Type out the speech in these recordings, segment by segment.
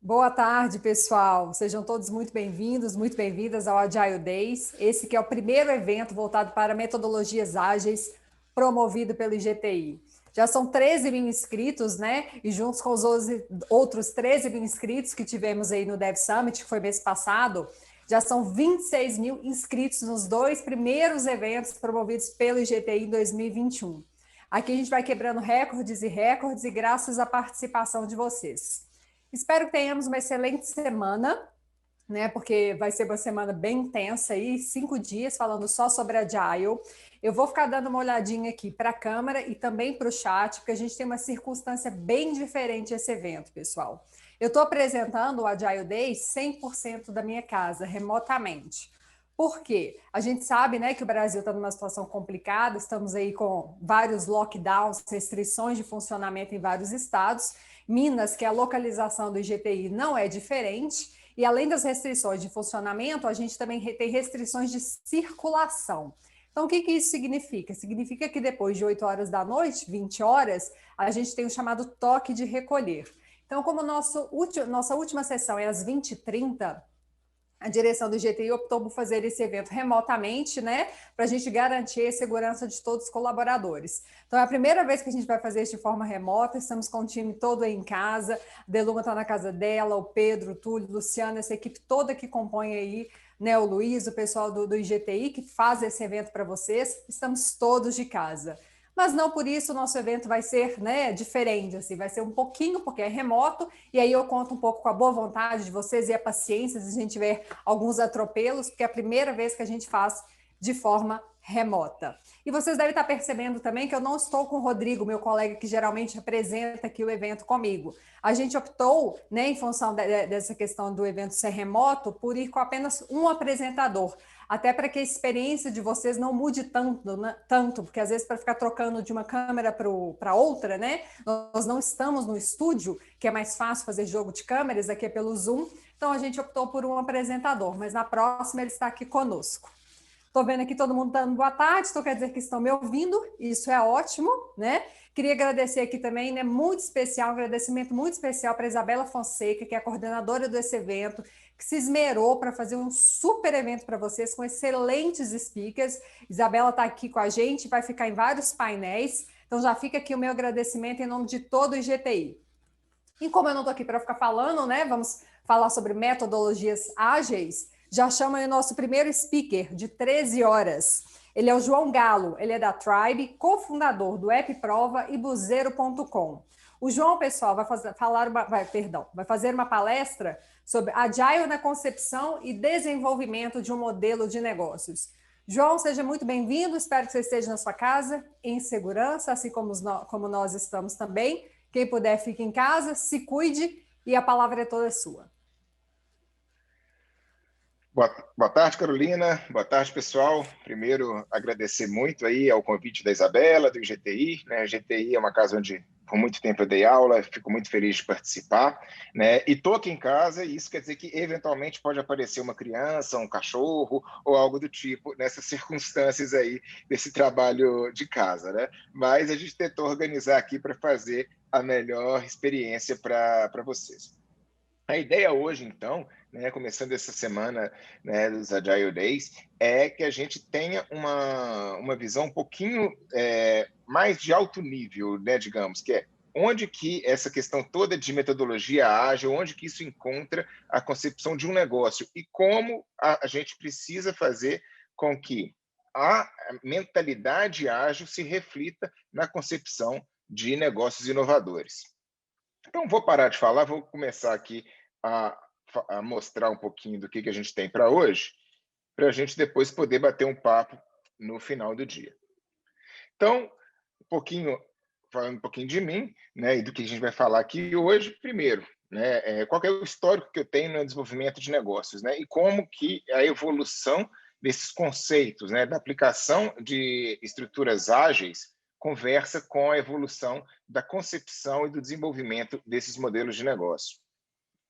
Boa tarde, pessoal. Sejam todos muito bem-vindos, muito bem-vindas ao Agile Days. Esse que é o primeiro evento voltado para metodologias ágeis, promovido pelo IGTI. Já são 13 mil inscritos, né? E juntos com os outros 13 mil inscritos que tivemos aí no Dev Summit, que foi mês passado, já são 26 mil inscritos nos dois primeiros eventos promovidos pelo IGTI em 2021. Aqui a gente vai quebrando recordes e graças à participação de vocês. Espero que tenhamos uma excelente semana, né? Porque vai ser uma semana bem intensa aí, 5 dias falando só sobre Agile. Eu vou ficar dando uma olhadinha aqui para a câmera e também para o chat, porque a gente tem uma circunstância bem diferente esse evento, pessoal. Eu estou apresentando o Agile Day 100% da minha casa, remotamente. Por quê? A gente sabe, né, que o Brasil está numa situação complicada, estamos aí com vários lockdowns, restrições de funcionamento em vários estados. Minas, que é a localização do IGTI, não é diferente. E além das restrições de funcionamento, a gente também tem restrições de circulação. Então, o que isso significa? Significa que depois de 8 horas da noite, 20 horas, a gente tem o chamado toque de recolher. Então, como nossa última sessão é às 20h30, a direção do IGTI optou por fazer esse evento remotamente, né, para a gente garantir a segurança de todos os colaboradores. Então, é a primeira vez que a gente vai fazer isso de forma remota, estamos com o time todo aí em casa, a Deluma está na casa dela, o Pedro, o Túlio, o Luciano, essa equipe toda que compõe aí, né, o Luiz, o pessoal do IGTI, que faz esse evento para vocês, estamos todos de casa. Mas não por isso o nosso evento vai ser, né, diferente, assim, vai ser um pouquinho, porque é remoto, e aí eu conto um pouco com a boa vontade de vocês e a paciência se a gente tiver alguns atropelos, porque é a primeira vez que a gente faz de forma remota. E vocês devem estar percebendo também que eu não estou com o Rodrigo, meu colega que geralmente apresenta aqui o evento comigo. A gente optou, né, em função dessa questão do evento ser remoto, por ir com apenas um apresentador, até para que a experiência de vocês não mude tanto, né? Porque às vezes para ficar trocando de uma câmera para outra, né? Nós não estamos no estúdio, que é mais fácil fazer jogo de câmeras, aqui é pelo Zoom, então a gente optou por um apresentador, mas na próxima ele está aqui conosco. Estou vendo aqui todo mundo dando boa tarde, então quer dizer que estão me ouvindo, isso é ótimo, né? Queria agradecer aqui também, né, muito especial, um agradecimento muito especial para a Isabela Fonseca, que é a coordenadora desse evento, que se esmerou para fazer um super evento para vocês, com excelentes speakers. Isabela está aqui com a gente, vai ficar em vários painéis, então já fica aqui o meu agradecimento em nome de todo o IGTI. E como eu não estou aqui para ficar falando, né, vamos falar sobre metodologias ágeis, já chamo aí o nosso primeiro speaker, de 13 horas. Ele é o João Galo, ele é da Tribe, cofundador do App Prova e Buzeiro.com. O João, pessoal, vai fazer uma palestra sobre Agile na concepção e desenvolvimento de um modelo de negócios. João, seja muito bem-vindo, espero que você esteja na sua casa, em segurança, assim como nós estamos também. Quem puder, fique em casa, se cuide e a palavra é toda sua. Boa tarde, Carolina. Boa tarde, pessoal. Primeiro, agradecer muito aí ao convite da Isabela, do IGTI. Né? A IGTI é uma casa onde, por muito tempo, eu dei aula, fico muito feliz de participar. Né? E estou aqui em casa, e isso quer dizer que, eventualmente, pode aparecer uma criança, um cachorro ou algo do tipo, nessas circunstâncias aí, desse trabalho de casa. Né? Mas a gente tentou organizar aqui para fazer a melhor experiência para vocês. A ideia hoje, então, né, começando essa semana, né, dos Agile Days, é que a gente tenha uma visão um pouquinho mais de alto nível, né, digamos, que é onde que essa questão toda de metodologia ágil, onde que isso encontra a concepção de um negócio e como a gente precisa fazer com que a mentalidade ágil se reflita na concepção de negócios inovadores. Então, vou parar de falar, vou começar aqui a, a mostrar um pouquinho do que a gente tem para hoje, para a gente depois poder bater um papo no final do dia. Então, falando um pouquinho de mim, né, e do que a gente vai falar aqui hoje. Primeiro, né, qual é o histórico que eu tenho no desenvolvimento de negócios, né, e como que a evolução desses conceitos, né, da aplicação de estruturas ágeis conversa com a evolução da concepção e do desenvolvimento desses modelos de negócio.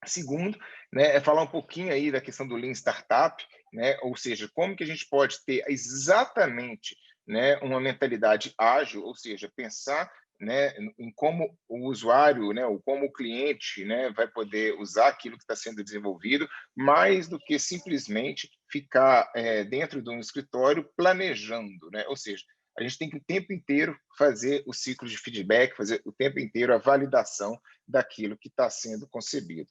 Segundo, né, é falar um pouquinho aí da questão do Lean Startup, né, ou seja, como que a gente pode ter exatamente, né, uma mentalidade ágil, ou seja, pensar né, em como o usuário, né, ou como o cliente, né, vai poder usar aquilo que está sendo desenvolvido, mais do que simplesmente ficar dentro de um escritório planejando, né? Ou seja, a gente tem que o tempo inteiro fazer o ciclo de feedback, fazer o tempo inteiro a validação daquilo que está sendo concebido.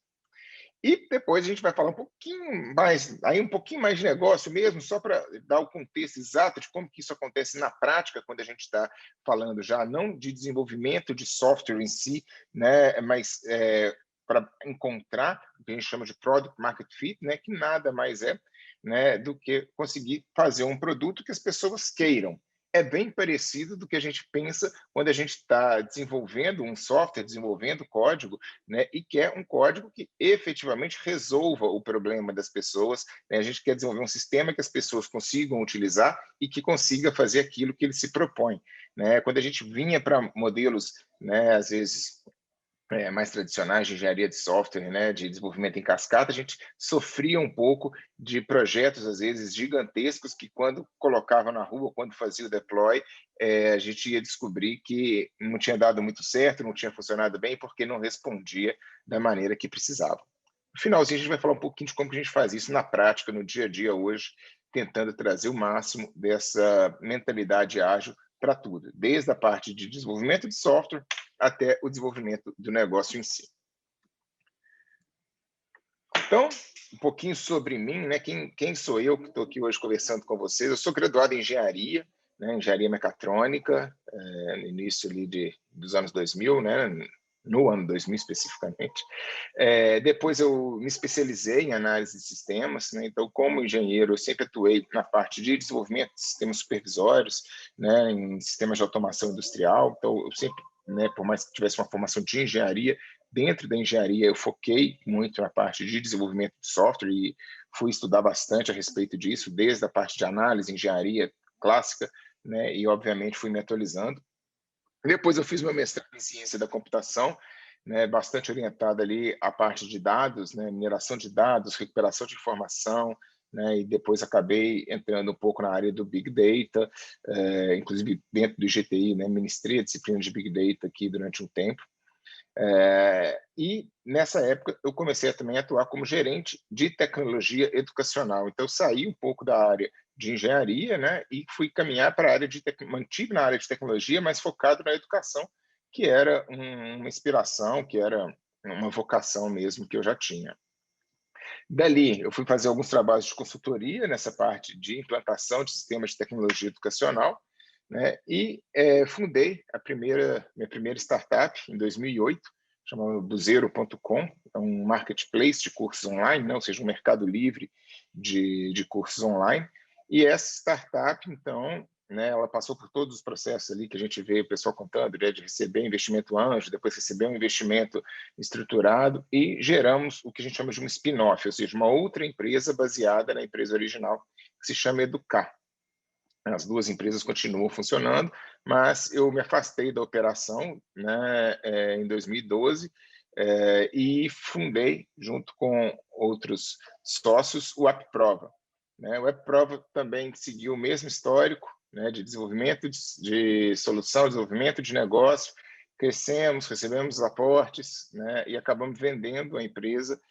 E depois a gente vai falar um pouquinho mais, aí um pouquinho mais de negócio mesmo, só para dar o contexto exato de como que isso acontece na prática, quando a gente está falando já não de desenvolvimento de software em si, né, mas para encontrar o que a gente chama de product market fit, né, que nada mais é, né, do que conseguir fazer um produto que as pessoas queiram. É bem parecido do que a gente pensa quando a gente está desenvolvendo um software, desenvolvendo código, né, e quer um código que efetivamente resolva o problema das pessoas, né? A gente quer desenvolver um sistema que as pessoas consigam utilizar e que consiga fazer aquilo que ele se propõe, né? Quando a gente vinha para modelos, né, às vezes mais tradicionais de engenharia de software, né, de desenvolvimento em cascata, a gente sofria um pouco de projetos, às vezes, gigantescos, que quando colocava na rua, quando fazia o deploy, a gente ia descobrir que não tinha dado muito certo, não tinha funcionado bem, porque não respondia da maneira que precisava. No finalzinho, a gente vai falar um pouquinho de como que a gente faz isso na prática, no dia a dia hoje, tentando trazer o máximo dessa mentalidade ágil para tudo, desde a parte de desenvolvimento de software até o desenvolvimento do negócio em si. Então, um pouquinho sobre mim, né? Quem sou eu que estou aqui hoje conversando com vocês? Eu sou graduado em engenharia, né? Engenharia mecatrônica, no início ali dos anos 2000, né? No ano 2000 especificamente. Depois eu me especializei em análise de sistemas, né? Então, como engenheiro, eu sempre atuei na parte de desenvolvimento de sistemas supervisórios, né? Em sistemas de automação industrial. Então, eu sempre, né, por mais que tivesse uma formação de engenharia, dentro da engenharia eu foquei muito na parte de desenvolvimento de software e fui estudar bastante a respeito disso, desde a parte de análise, engenharia clássica, né? E, obviamente, fui me atualizando. Depois eu fiz meu mestrado em ciência da computação, né, bastante orientado ali à parte de dados, né, mineração de dados, recuperação de informação, né, e depois acabei entrando um pouco na área do Big Data, inclusive dentro do IGTI, né, ministrei a disciplina de Big Data aqui durante um tempo. E nessa época eu comecei também a atuar como gerente de tecnologia educacional. Então eu saí um pouco da área de engenharia, né, e fui caminhar para a área mantive na área de tecnologia, mas focado na educação, que era uma inspiração, que era uma vocação mesmo que eu já tinha. Dali, eu fui fazer alguns trabalhos de consultoria nessa parte de implantação de sistemas de tecnologia educacional, né? E fundei minha primeira startup em 2008, chamada Buzero.com, é um marketplace de cursos online, né? Ou seja, um mercado livre de cursos online. E essa startup, então, né, ela passou por todos os processos ali que a gente vê o pessoal contando, né, de receber investimento anjo, depois receber um investimento estruturado e geramos o que a gente chama de um spin-off, ou seja, uma outra empresa baseada na empresa original, que se chama Educar. As duas empresas continuam funcionando, mas eu me afastei da operação, né, em 2012 e fundei, junto com outros sócios, o AppProva. Né? O AppProva também seguiu o mesmo histórico, né, de desenvolvimento de solução, desenvolvimento de negócio. Crescemos, recebemos aportes, né, e acabamos vendendo a empresa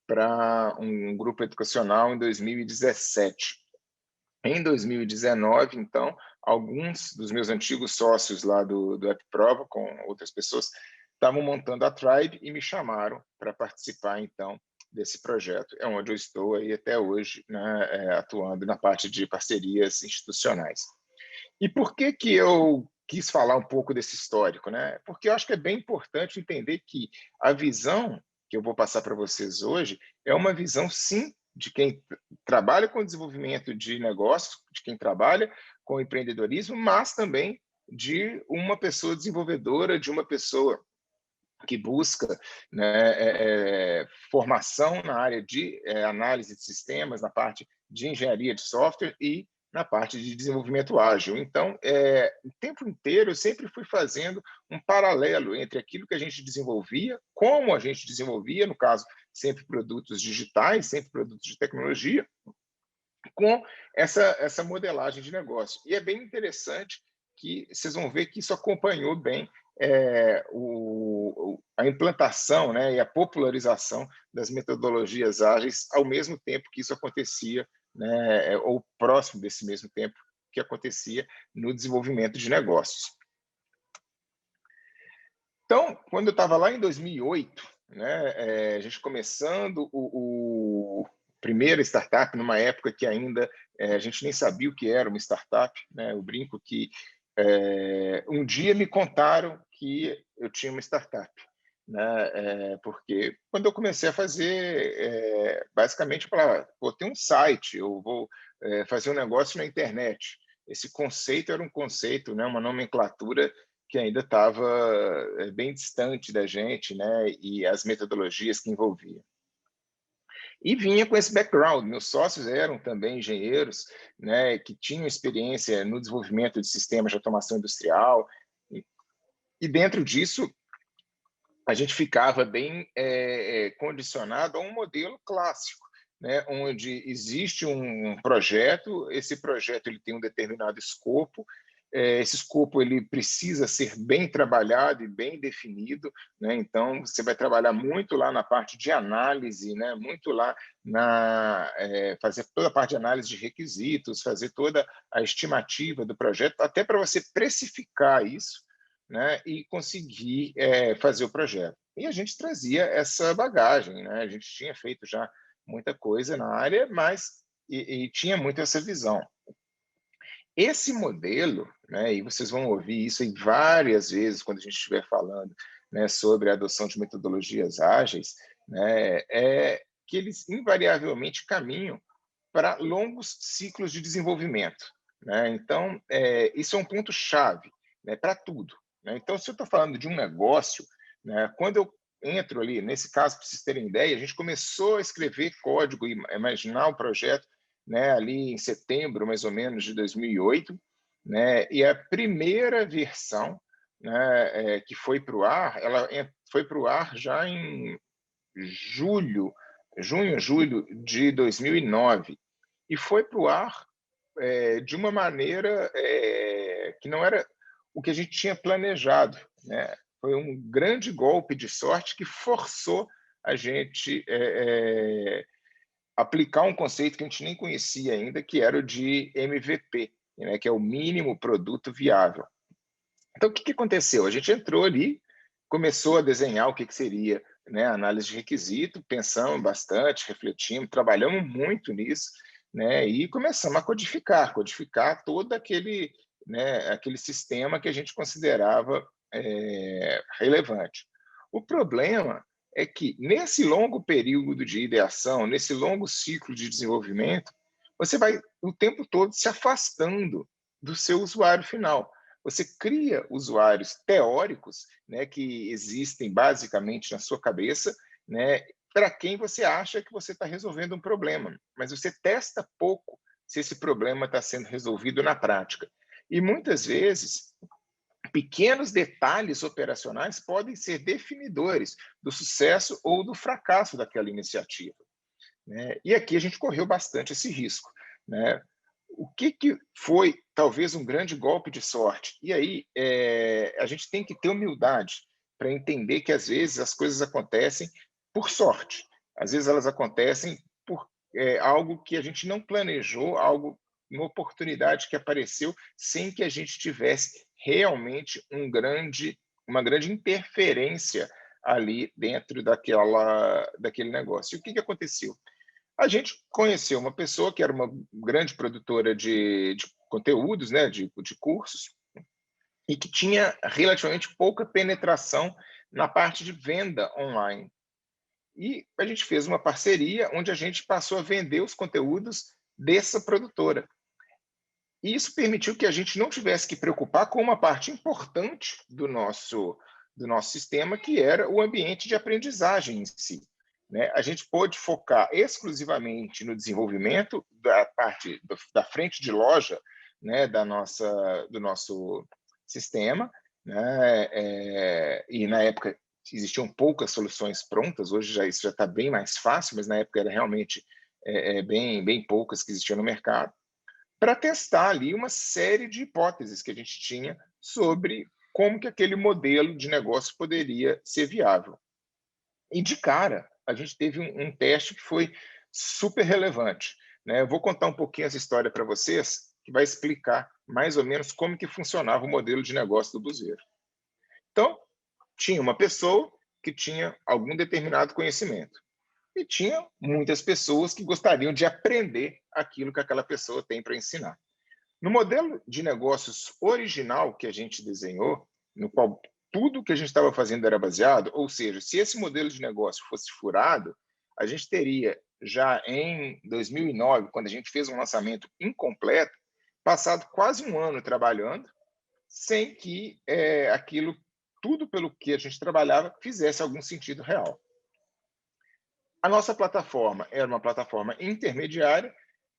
para um grupo educacional em 2017. Em 2019, então, alguns dos meus antigos sócios lá do AppProva, com outras pessoas, estavam montando a Tribe e me chamaram para participar, então, desse projeto. É onde eu estou aí até hoje, né, atuando na parte de parcerias institucionais. E por que eu quis falar um pouco desse histórico, né? Porque eu acho que é bem importante entender que a visão que eu vou passar para vocês hoje é uma visão, sim, de quem trabalha com desenvolvimento de negócios, de quem trabalha com empreendedorismo, mas também de uma pessoa desenvolvedora, de uma pessoa que busca, né, formação na área de análise de sistemas, na parte de engenharia de software e na parte de desenvolvimento ágil. Então, o tempo inteiro eu sempre fui fazendo um paralelo entre aquilo que a gente desenvolvia, como a gente desenvolvia, no caso, sempre produtos digitais, sempre produtos de tecnologia, com essa modelagem de negócio. E é bem interessante que vocês vão ver que isso acompanhou bem a implantação, né, e a popularização das metodologias ágeis ao mesmo tempo que isso acontecia, né, ou próximo desse mesmo tempo que acontecia no desenvolvimento de negócios. Então, quando eu estava lá em 2008, né, a gente começando o primeiro startup, numa época que ainda a gente nem sabia o que era uma startup, né, eu brinco que um dia me contaram que eu tinha uma startup, né, porque quando eu comecei a fazer, basicamente eu falava, vou ter um site, eu vou fazer um negócio na internet. Esse conceito era um conceito, né, uma nomenclatura que ainda estava bem distante da gente, né, e as metodologias que envolvia. E vinha com esse background. Meus sócios eram também engenheiros, né, que tinham experiência no desenvolvimento de sistemas de automação industrial. E dentro disso, a gente ficava bem condicionado a um modelo clássico, né, onde existe um projeto, esse projeto ele tem um determinado escopo, esse escopo ele precisa ser bem trabalhado e bem definido, né? Então você vai trabalhar muito lá na parte de análise, né? Muito lá fazer toda a parte de análise de requisitos, fazer toda a estimativa do projeto, até para você precificar isso, né? E conseguir fazer o projeto. E a gente trazia essa bagagem, né? A gente tinha feito já muita coisa na área, mas e tinha muito essa visão. Esse modelo, né, e vocês vão ouvir isso em várias vezes quando a gente estiver falando, né, sobre a adoção de metodologias ágeis, né, é que eles invariavelmente caminham para longos ciclos de desenvolvimento, né? Então, isso é um ponto-chave, né, para tudo, né? Então, se eu estou falando de um negócio, né, quando eu entro ali, nesse caso, para vocês terem ideia, a gente começou a escrever código e imaginar o projeto, né, ali em setembro, mais ou menos, de 2008, né, e a primeira versão, né, que foi para o ar, ela foi para o ar já em julho, junho, julho de 2009, e foi para o ar de uma maneira que não era o que a gente tinha planejado, né? Foi um grande golpe de sorte que forçou a gente aplicar um conceito que a gente nem conhecia ainda, que era o de MVP, né? Que é o mínimo produto viável. Então, o que aconteceu? A gente entrou ali, começou a desenhar o que seria, né, análise de requisito, pensamos bastante, refletimos, trabalhamos muito nisso, né, e começamos a codificar todo aquele, né, aquele sistema que a gente considerava relevante. O problema é que, nesse longo período de ideação, nesse longo ciclo de desenvolvimento, você vai o tempo todo se afastando do seu usuário final. Você cria usuários teóricos, né, que existem basicamente na sua cabeça, né, para quem você acha que você está resolvendo um problema, mas você testa pouco se esse problema está sendo resolvido na prática. E muitas vezes, pequenos detalhes operacionais podem ser definidores do sucesso ou do fracasso daquela iniciativa, né? E aqui a gente correu bastante esse risco, né? O que foi talvez um grande golpe de sorte? E aí a gente tem que ter humildade para entender que às vezes as coisas acontecem por sorte, às vezes elas acontecem por algo que a gente não planejou, algo, uma oportunidade que apareceu sem que a gente tivesse realmente uma grande interferência ali dentro daquele negócio. E o que aconteceu? A gente conheceu uma pessoa que era uma grande produtora de conteúdos, né, de cursos, e que tinha relativamente pouca penetração na parte de venda online. E a gente fez uma parceria onde a gente passou a vender os conteúdos dessa produtora. E isso permitiu que a gente não tivesse que preocupar com uma parte importante do nosso sistema, que era o ambiente de aprendizagem em si, né? A gente pôde focar exclusivamente no desenvolvimento da parte da frente de loja, né, do nosso sistema, né? E na época existiam poucas soluções prontas, hoje isso já está bem mais fácil, mas na época era realmente bem poucas que existiam no mercado, para testar ali uma série de hipóteses que a gente tinha sobre como que aquele modelo de negócio poderia ser viável. E, de cara, a gente teve um teste que foi super relevante, né? Eu vou contar um pouquinho essa história para vocês, que vai explicar mais ou menos como que funcionava o modelo de negócio do Buzeiro. Então, tinha uma pessoa que tinha algum determinado conhecimento e tinha muitas pessoas que gostariam de aprender aquilo que aquela pessoa tem para ensinar. No modelo de negócios original que a gente desenhou, no qual tudo que a gente estava fazendo era baseado, ou seja, se esse modelo de negócio fosse furado, a gente teria já em 2009, quando a gente fez um lançamento incompleto, passado quase um ano trabalhando, sem que aquilo, tudo pelo que a gente trabalhava, fizesse algum sentido real. A nossa plataforma era uma plataforma intermediária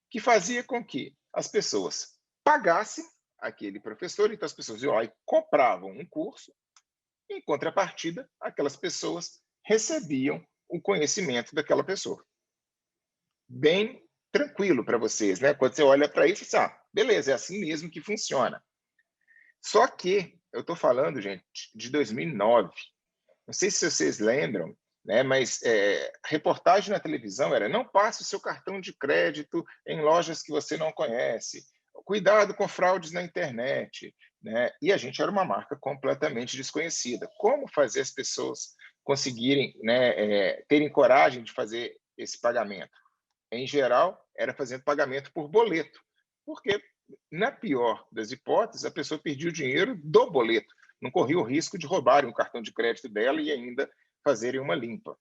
que fazia com que as pessoas pagassem aquele professor, então as pessoas iam lá e compravam um curso, e, em contrapartida, aquelas pessoas recebiam o conhecimento daquela pessoa. Bem tranquilo para vocês, né? Quando você olha para isso, você diz, beleza, é assim mesmo que funciona. Só que eu estou falando, gente, de 2009. Não sei se vocês lembram, né, mas reportagem na televisão era: não passe o seu cartão de crédito em lojas que você não conhece, cuidado com fraudes na internet, né? E a gente era uma marca completamente desconhecida. Como fazer as pessoas conseguirem, né, terem coragem de fazer esse pagamento? Em geral, era fazendo pagamento por boleto, porque, na pior das hipóteses, a pessoa perdia o dinheiro do boleto, não corria o risco de roubarem o cartão de crédito dela e ainda fazerem uma limpa.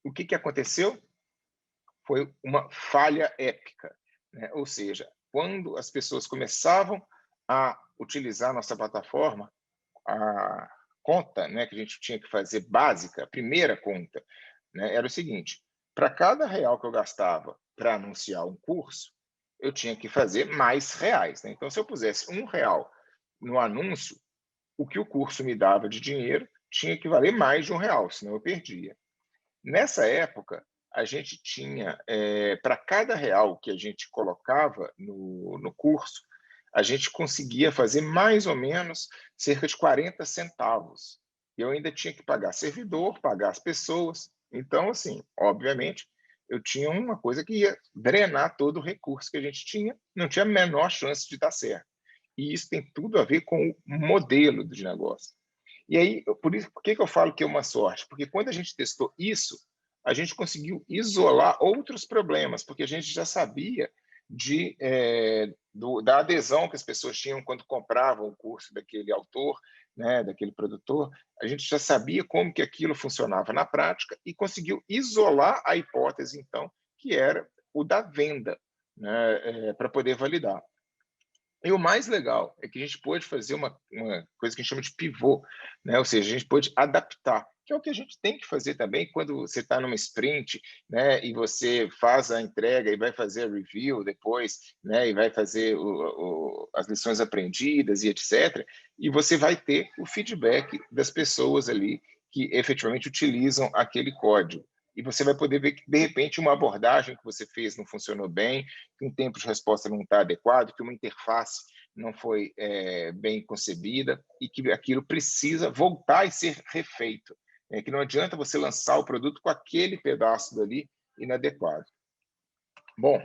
O que aconteceu? Foi uma falha épica, né? Ou seja, quando as pessoas começavam a utilizar a nossa plataforma, a conta, né, que a gente tinha que fazer básica, a primeira conta, né, era o seguinte: para cada real que eu gastava para anunciar um curso, eu tinha que fazer mais reais, né? Então, se eu pusesse R$ 1 no anúncio, o que o curso me dava de dinheiro tinha que valer mais de R$ 1, senão eu perdia. Nessa época, a gente tinha, para cada real que a gente colocava no curso, a gente conseguia fazer mais ou menos cerca de 40 centavos. Eu ainda tinha que pagar servidor, pagar as pessoas. Então, assim, obviamente, eu tinha uma coisa que ia drenar todo o recurso que a gente tinha, não tinha a menor chance de dar certo. E isso tem tudo a ver com o modelo de negócio. E aí, por que eu falo que é uma sorte? Porque quando a gente testou isso, a gente conseguiu isolar outros problemas, porque a gente já sabia da adesão que as pessoas tinham quando compravam o curso daquele autor, né, daquele produtor. A gente já sabia como que aquilo funcionava na prática e conseguiu isolar a hipótese, então, que era o da venda, né, para poder validar. E o mais legal é que a gente pôde fazer uma coisa que a gente chama de pivô, né? Ou seja, a gente pôde adaptar, que é o que a gente tem que fazer também quando você está numa sprint, né? E você faz a entrega e vai fazer a review depois, né? E vai fazer as lições aprendidas e etc. E você vai ter o feedback das pessoas ali que efetivamente utilizam aquele código. E você vai poder ver que, de repente, uma abordagem que você fez não funcionou bem, que um tempo de resposta não está adequado, que uma interface não foi bem concebida e que aquilo precisa voltar e ser refeito. Que não adianta você lançar o produto com aquele pedaço dali inadequado. Bom,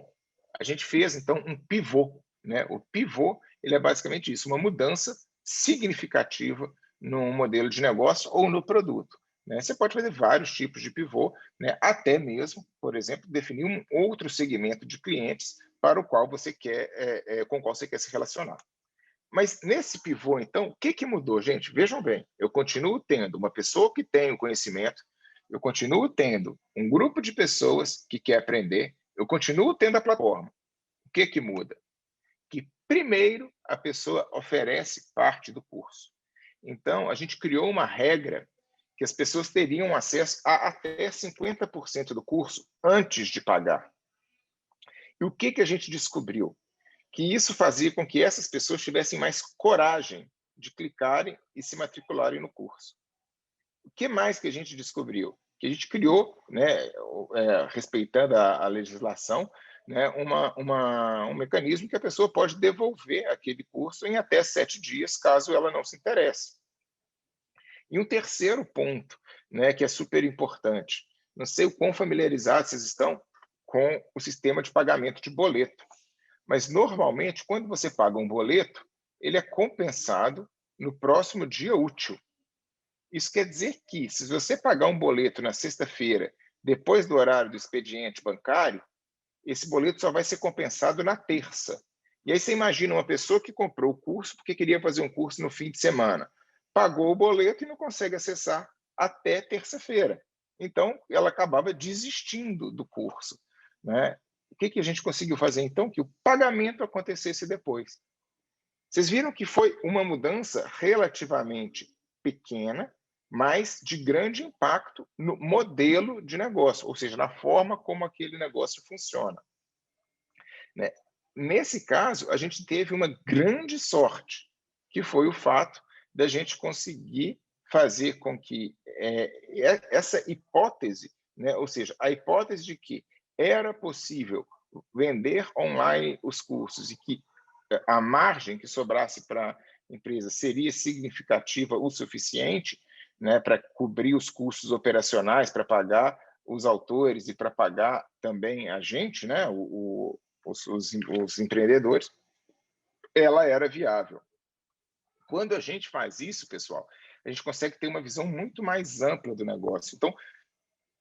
a gente fez, então, um pivô, né? O pivô, ele é basicamente isso, uma mudança significativa no modelo de negócio ou no produto. Né? Você pode fazer vários tipos de pivô, né? Até mesmo, por exemplo, definir um outro segmento de clientes para o qual você quer, com o qual você quer se relacionar. Mas nesse pivô, então, o que mudou, gente? Vejam bem, eu continuo tendo uma pessoa que tem o conhecimento, eu continuo tendo um grupo de pessoas que quer aprender, eu continuo tendo a plataforma. O que muda? Que primeiro a pessoa oferece parte do curso. Então, a gente criou uma regra que as pessoas teriam acesso a até 50% do curso antes de pagar. E o que a gente descobriu? Que isso fazia com que essas pessoas tivessem mais coragem de clicarem e se matricularem no curso. O que mais que a gente descobriu? Que a gente criou, né, respeitando a legislação, né, um mecanismo que a pessoa pode devolver aquele curso em até 7 dias, caso ela não se interesse. E um terceiro ponto, né, que é super importante, não sei o quão familiarizados vocês estão com o sistema de pagamento de boleto, mas normalmente, quando você paga um boleto, ele é compensado no próximo dia útil. Isso quer dizer que, se você pagar um boleto na sexta-feira, depois do horário do expediente bancário, esse boleto só vai ser compensado na terça. E aí você imagina uma pessoa que comprou o curso porque queria fazer um curso no fim de semana, pagou o boleto e não consegue acessar até terça-feira. Então, ela acabava desistindo do curso, né? O que a gente conseguiu fazer, então? Que o pagamento acontecesse depois. Vocês viram que foi uma mudança relativamente pequena, mas de grande impacto no modelo de negócio, ou seja, na forma como aquele negócio funciona, né? Nesse caso, a gente teve uma grande sorte, que foi o fato da gente conseguir fazer com que essa hipótese, né, ou seja, a hipótese de que era possível vender online os cursos e que a margem que sobrasse para a empresa seria significativa o suficiente, né, para cobrir os custos operacionais, para pagar os autores e para pagar também a gente, né, os empreendedores, ela era viável. Quando a gente faz isso, pessoal, a gente consegue ter uma visão muito mais ampla do negócio. Então,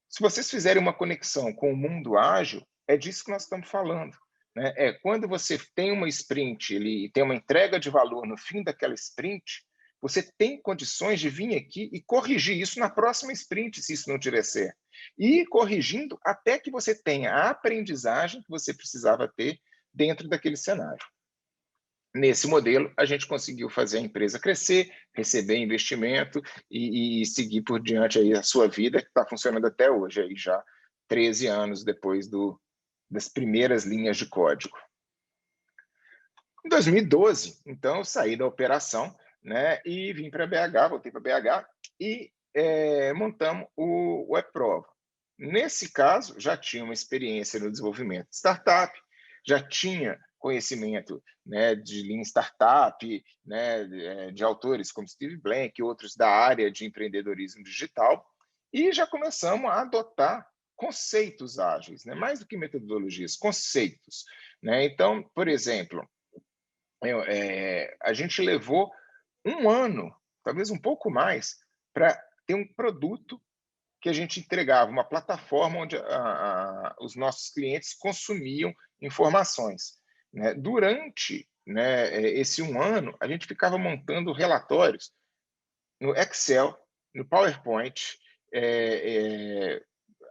se vocês fizerem uma conexão com o mundo ágil, é disso que nós estamos falando, né? É quando você tem uma sprint, ele tem uma entrega de valor no fim daquela sprint, você tem condições de vir aqui e corrigir isso na próxima sprint, se isso não tiver certo. E ir corrigindo até que você tenha a aprendizagem que você precisava ter dentro daquele cenário. Nesse modelo, a gente conseguiu fazer a empresa crescer, receber investimento e seguir por diante aí a sua vida, que está funcionando até hoje, aí já 13 anos depois das primeiras linhas de código. Em 2012, então, eu saí da operação, né, e vim para BH, voltei para BH e montamos o WebProva. Nesse caso, já tinha uma experiência no desenvolvimento de startup, já tinha conhecimento, né, de Lean Startup, né, de autores como Steve Blank e outros da área de empreendedorismo digital, e já começamos a adotar conceitos ágeis, né, mais do que metodologias, conceitos, né? Então, por exemplo, a gente levou um ano, talvez um pouco mais, para ter um produto que a gente entregava, uma plataforma onde os nossos clientes consumiam informações, né? Durante, né, esse um ano, a gente ficava montando relatórios no Excel, no PowerPoint,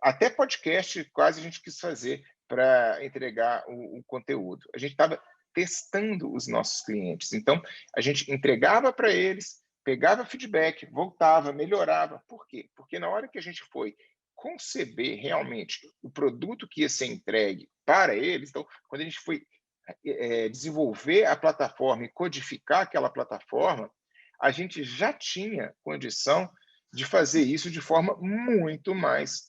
até podcast quase a gente quis fazer para entregar o conteúdo. A gente estava testando os nossos clientes. Então, a gente entregava para eles, pegava feedback, voltava, melhorava. Por quê? Porque na hora que a gente foi conceber realmente o produto que ia ser entregue para eles, então, quando a gente foi desenvolver a plataforma e codificar aquela plataforma, a gente já tinha condição de fazer isso de forma muito mais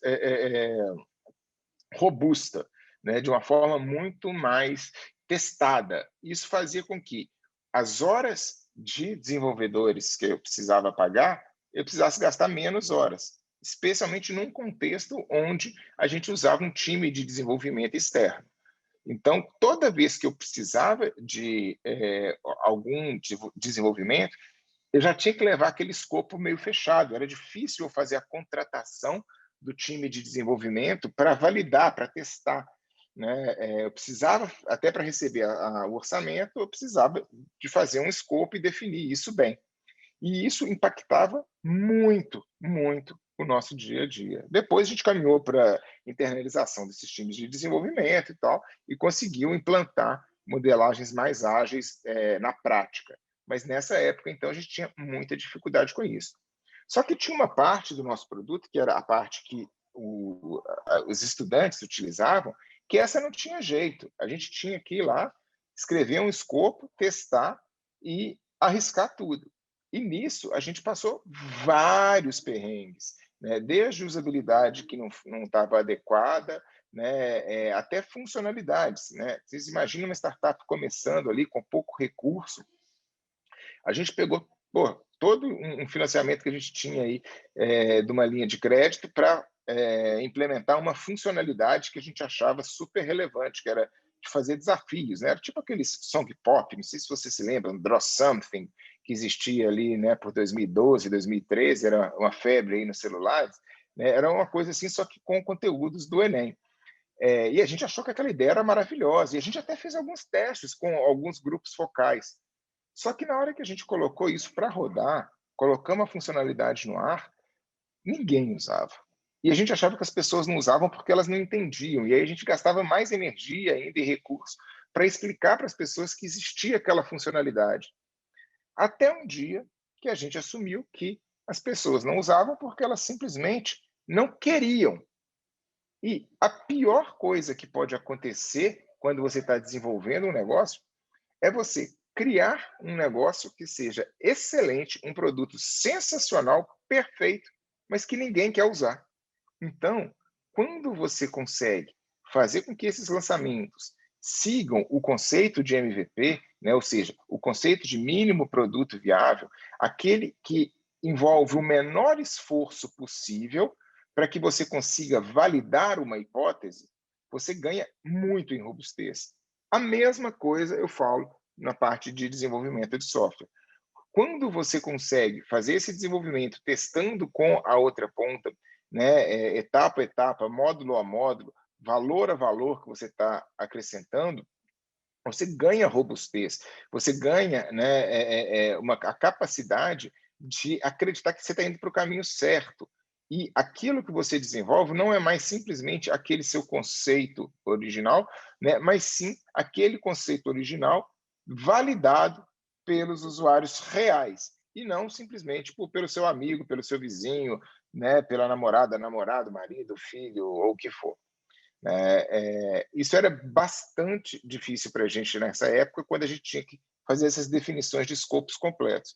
robusta, né? De uma forma muito mais testada. Isso fazia com que as horas de desenvolvedores que eu precisava pagar, eu precisasse gastar menos horas, especialmente num contexto onde a gente usava um time de desenvolvimento externo. Então, toda vez que eu precisava de algum desenvolvimento, eu já tinha que levar aquele escopo meio fechado. Era difícil eu fazer a contratação do time de desenvolvimento para validar, para testar, né? Eu precisava, até para receber o orçamento, eu precisava de fazer um escopo e definir isso bem. E isso impactava muito, muito o nosso dia a dia. Depois a gente caminhou para a internalização desses times de desenvolvimento e tal, e conseguiu implantar modelagens mais ágeis na prática. Mas nessa época, então, a gente tinha muita dificuldade com isso. Só que tinha uma parte do nosso produto, que era a parte que os estudantes utilizavam, que essa não tinha jeito. A gente tinha que ir lá, escrever um escopo, testar e arriscar tudo. E nisso a gente passou vários perrengues, né? Desde usabilidade que não estava adequada, né, até funcionalidades, né? Vocês imaginam uma startup começando ali com pouco recurso. A gente pegou, pô, todo um financiamento que a gente tinha aí de uma linha de crédito para implementar uma funcionalidade que a gente achava super relevante, que era de fazer desafios, né? Era tipo aqueles song pop, não sei se você se lembra, Draw Something, que existia ali, né, por 2012, 2013, era uma febre aí nos celulares, né? Era uma coisa assim, só que com conteúdos do Enem. E a gente achou que aquela ideia era maravilhosa, e a gente até fez alguns testes com alguns grupos focais. Só que na hora que a gente colocou isso para rodar, colocamos a funcionalidade no ar, ninguém usava. E a gente achava que as pessoas não usavam porque elas não entendiam. E aí a gente gastava mais energia ainda e recursos para explicar para as pessoas que existia aquela funcionalidade. Até um dia que a gente assumiu que as pessoas não usavam porque elas simplesmente não queriam. E a pior coisa que pode acontecer quando você está desenvolvendo um negócio é você criar um negócio que seja excelente, um produto sensacional, perfeito, mas que ninguém quer usar. Então, quando você consegue fazer com que esses lançamentos sigam o conceito de MVP, né, ou seja, o conceito de mínimo produto viável, aquele que envolve o menor esforço possível para que você consiga validar uma hipótese, você ganha muito em robustez. A mesma coisa eu falo na parte de desenvolvimento de software. Quando você consegue fazer esse desenvolvimento testando com a outra ponta, né, etapa a etapa, módulo a módulo, valor a valor que você está acrescentando, você ganha robustez, você ganha, né, a capacidade de acreditar que você está indo para o caminho certo. E aquilo que você desenvolve não é mais simplesmente aquele seu conceito original, né, mas sim aquele conceito original validado pelos usuários reais, e não simplesmente pelo seu amigo, pelo seu vizinho, né, pela namorada, namorado, marido, filho, ou o que for. Isso era bastante difícil para a gente nessa época, quando a gente tinha que fazer essas definições de escopos completos.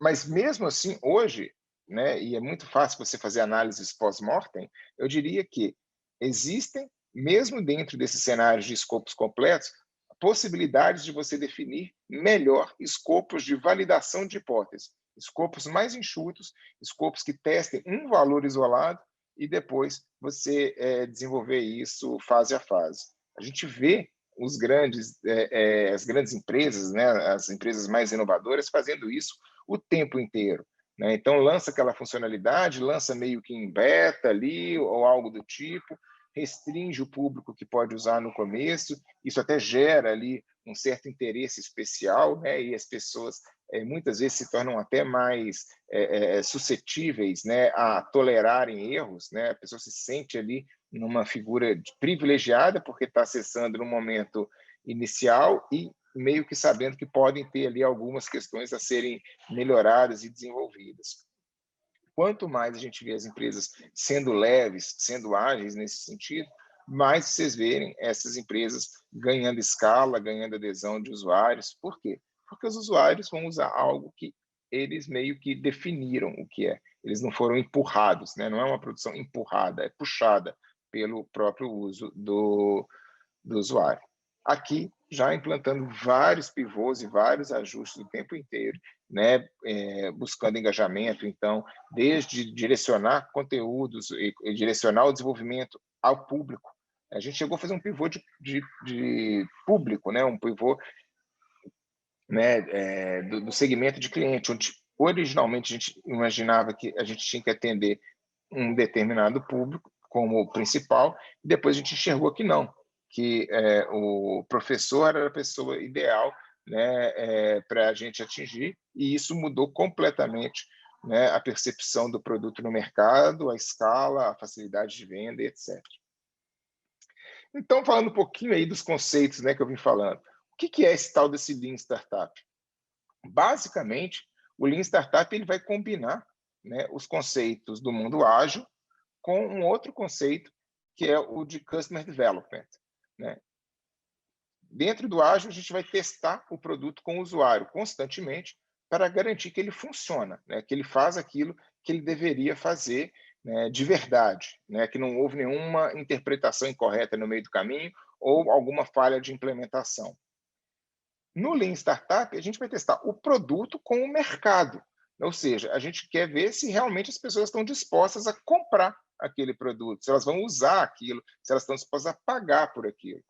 Mas mesmo assim, hoje, né, e é muito fácil você fazer análises pós-mortem, eu diria que existem, mesmo dentro desses cenários de escopos completos, possibilidades de você definir melhor escopos de validação de hipótese, escopos mais enxutos, escopos que testem um valor isolado e depois você desenvolver isso fase a fase. A gente vê as grandes empresas, né, as empresas mais inovadoras fazendo isso o tempo inteiro, né? Então lança aquela funcionalidade, lança meio que em beta ali ou algo do tipo, restringe o público que pode usar no começo, isso até gera ali um certo interesse especial, né? E as pessoas muitas vezes se tornam até mais suscetíveis, né, a tolerarem erros, né? A pessoa se sente ali numa figura privilegiada porque está acessando no momento inicial e meio que sabendo que podem ter ali algumas questões a serem melhoradas e desenvolvidas. Quanto mais a gente vê as empresas sendo leves, sendo ágeis nesse sentido, mais vocês verem essas empresas ganhando escala, ganhando adesão de usuários. Por quê? Porque os usuários vão usar algo que eles meio que definiram o que é. Eles não foram empurrados, né? Não é uma produção empurrada, é puxada pelo próprio uso do usuário. Aqui, já implantando vários pivôs e vários ajustes o tempo inteiro, né? Buscando engajamento, então, desde direcionar conteúdos e direcionar o desenvolvimento ao público. A gente chegou a fazer um pivô de público, né? Um pivô, né, do segmento de cliente, onde originalmente a gente imaginava que a gente tinha que atender um determinado público como principal, e depois a gente enxergou que não, que o professor era a pessoa ideal, né, para a gente atingir, e isso mudou completamente, né, a percepção do produto no mercado, a escala, a facilidade de venda, etc. Então, falando um pouquinho aí dos conceitos, né, que eu vim falando, o que é esse tal desse Lean Startup? Basicamente, o Lean Startup ele vai combinar, né, os conceitos do mundo ágil com um outro conceito, que é o de Customer Development, né? Dentro do ágil, a gente vai testar o produto com o usuário constantemente para garantir que ele funciona, né? Que ele faz aquilo que ele deveria fazer né, de verdade, né, que não houve nenhuma interpretação incorreta no meio do caminho ou alguma falha de implementação. No Lean Startup, a gente vai testar o produto com o mercado, ou seja, a gente quer ver se realmente as pessoas estão dispostas a comprar aquele produto, se elas vão usar aquilo, se elas estão dispostas a pagar por aquilo.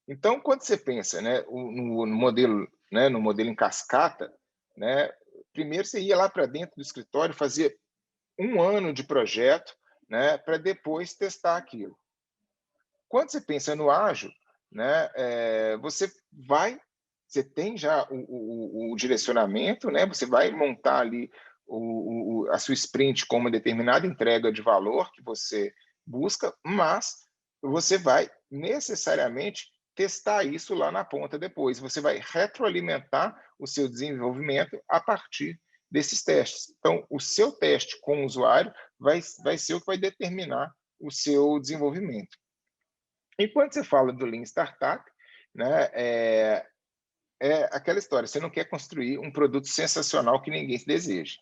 Então, quando você pensa, né, no modelo, né, no modelo em cascata, né, primeiro você ia lá para dentro do escritório, fazia 1 ano de projeto, né, para depois testar aquilo. Quando você pensa no ágil, né, você tem já o direcionamento, né, você vai montar ali a sua sprint com uma determinada entrega de valor que você busca, mas você vai necessariamente testar isso lá na ponta depois. Você vai retroalimentar o seu desenvolvimento a partir desses testes. Então, o seu teste com o usuário vai ser o que vai determinar o seu desenvolvimento. E quando você fala do Lean Startup, né, é aquela história, você não quer construir um produto sensacional que ninguém deseja.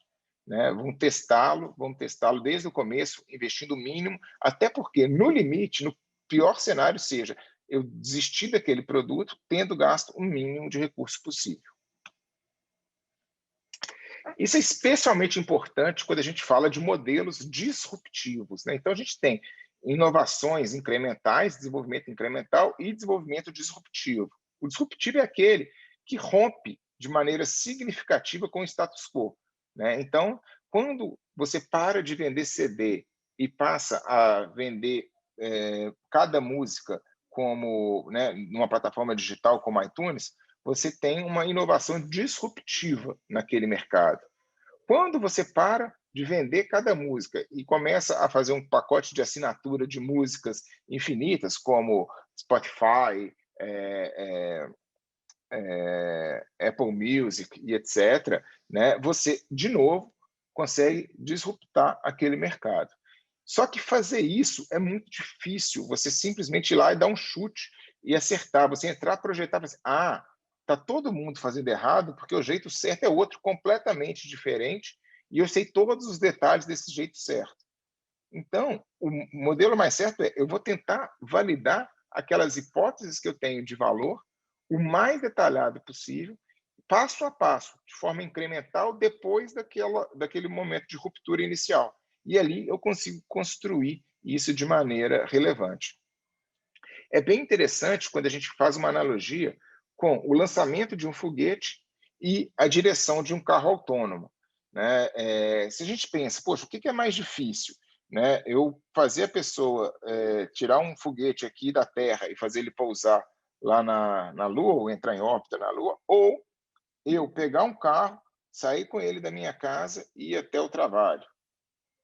Né? Vamos testá-lo desde o começo, investindo o mínimo, até porque, no limite, no pior cenário, seja eu desistir daquele produto, tendo gasto o mínimo de recurso possível. Isso é especialmente importante quando a gente fala de modelos disruptivos. Né? Então, a gente tem inovações incrementais, desenvolvimento incremental e desenvolvimento disruptivo. O disruptivo é aquele que rompe de maneira significativa com o status quo. Né? Então, quando você para de vender CD e passa a vender cada música como, né, numa plataforma digital como iTunes, você tem uma inovação disruptiva naquele mercado. Quando você para de vender cada música e começa a fazer um pacote de assinatura de músicas infinitas, como Spotify, Apple Music e etc., né, você, de novo, consegue disruptar aquele mercado. Só que fazer isso é muito difícil, você simplesmente ir lá e dar um chute e acertar, você entrar, projetar, e pensar, está todo mundo fazendo errado porque o jeito certo é outro, completamente diferente, e eu sei todos os detalhes desse jeito certo. Então, o modelo mais certo é, eu vou tentar validar aquelas hipóteses que eu tenho de valor o mais detalhado possível, passo a passo, de forma incremental, depois daquele momento de ruptura inicial. E ali eu consigo construir isso de maneira relevante. É bem interessante quando a gente faz uma analogia com o lançamento de um foguete e a direção de um carro autônomo. Né? Se a gente pensa, poxa, o que é mais difícil? Né? Eu fazer a pessoa tirar um foguete aqui da Terra e fazer ele pousar lá na Lua, ou entrar em órbita na Lua, ou eu pegar um carro, sair com ele da minha casa e ir até o trabalho.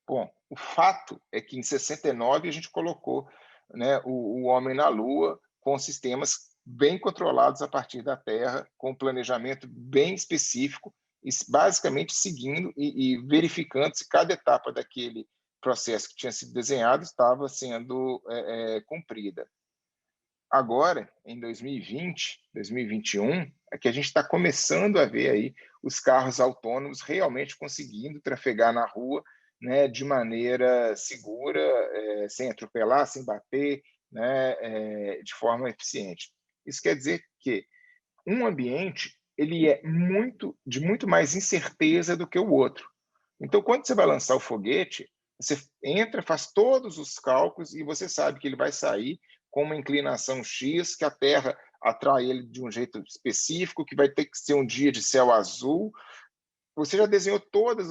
Bom, o fato é que em 69 a gente colocou, né, o homem na Lua com sistemas bem controlados a partir da Terra, com um planejamento bem específico, e basicamente seguindo e verificando se cada etapa daquele processo que tinha sido desenhado estava sendo cumprida. Agora, em 2020, 2021, é que a gente está começando a ver aí os carros autônomos realmente conseguindo trafegar na rua, né, de maneira segura, sem atropelar, sem bater, né, de forma eficiente. Isso quer dizer que um ambiente ele é de muito mais incerteza do que o outro. Então, quando você vai lançar o foguete, você entra, faz todos os cálculos e você sabe que ele vai sair com uma inclinação X, que a Terra atrai ele de um jeito específico, que vai ter que ser um dia de céu azul. Você já desenhou todas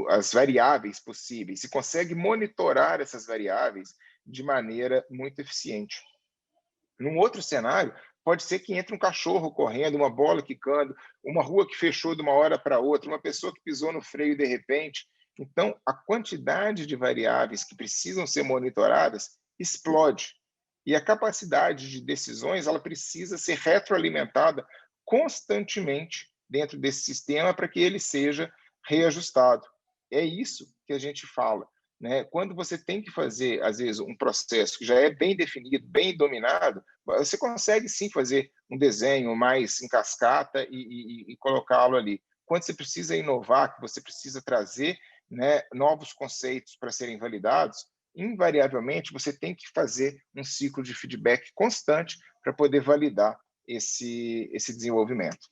as variáveis possíveis e consegue monitorar essas variáveis de maneira muito eficiente. Num outro cenário, pode ser que entre um cachorro correndo, uma bola quicando, uma rua que fechou de uma hora para outra, uma pessoa que pisou no freio de repente. Então, a quantidade de variáveis que precisam ser monitoradas explode. E a capacidade de decisões ela precisa ser retroalimentada constantemente dentro desse sistema para que ele seja reajustado. É isso que a gente fala. Né? Quando você tem que fazer, às vezes, um processo que já é bem definido, bem dominado, você consegue sim fazer um desenho mais em cascata e colocá-lo ali. Quando você precisa inovar, que você precisa trazer né, novos conceitos para serem validados, invariavelmente você tem que fazer um ciclo de feedback constante para poder validar esse desenvolvimento.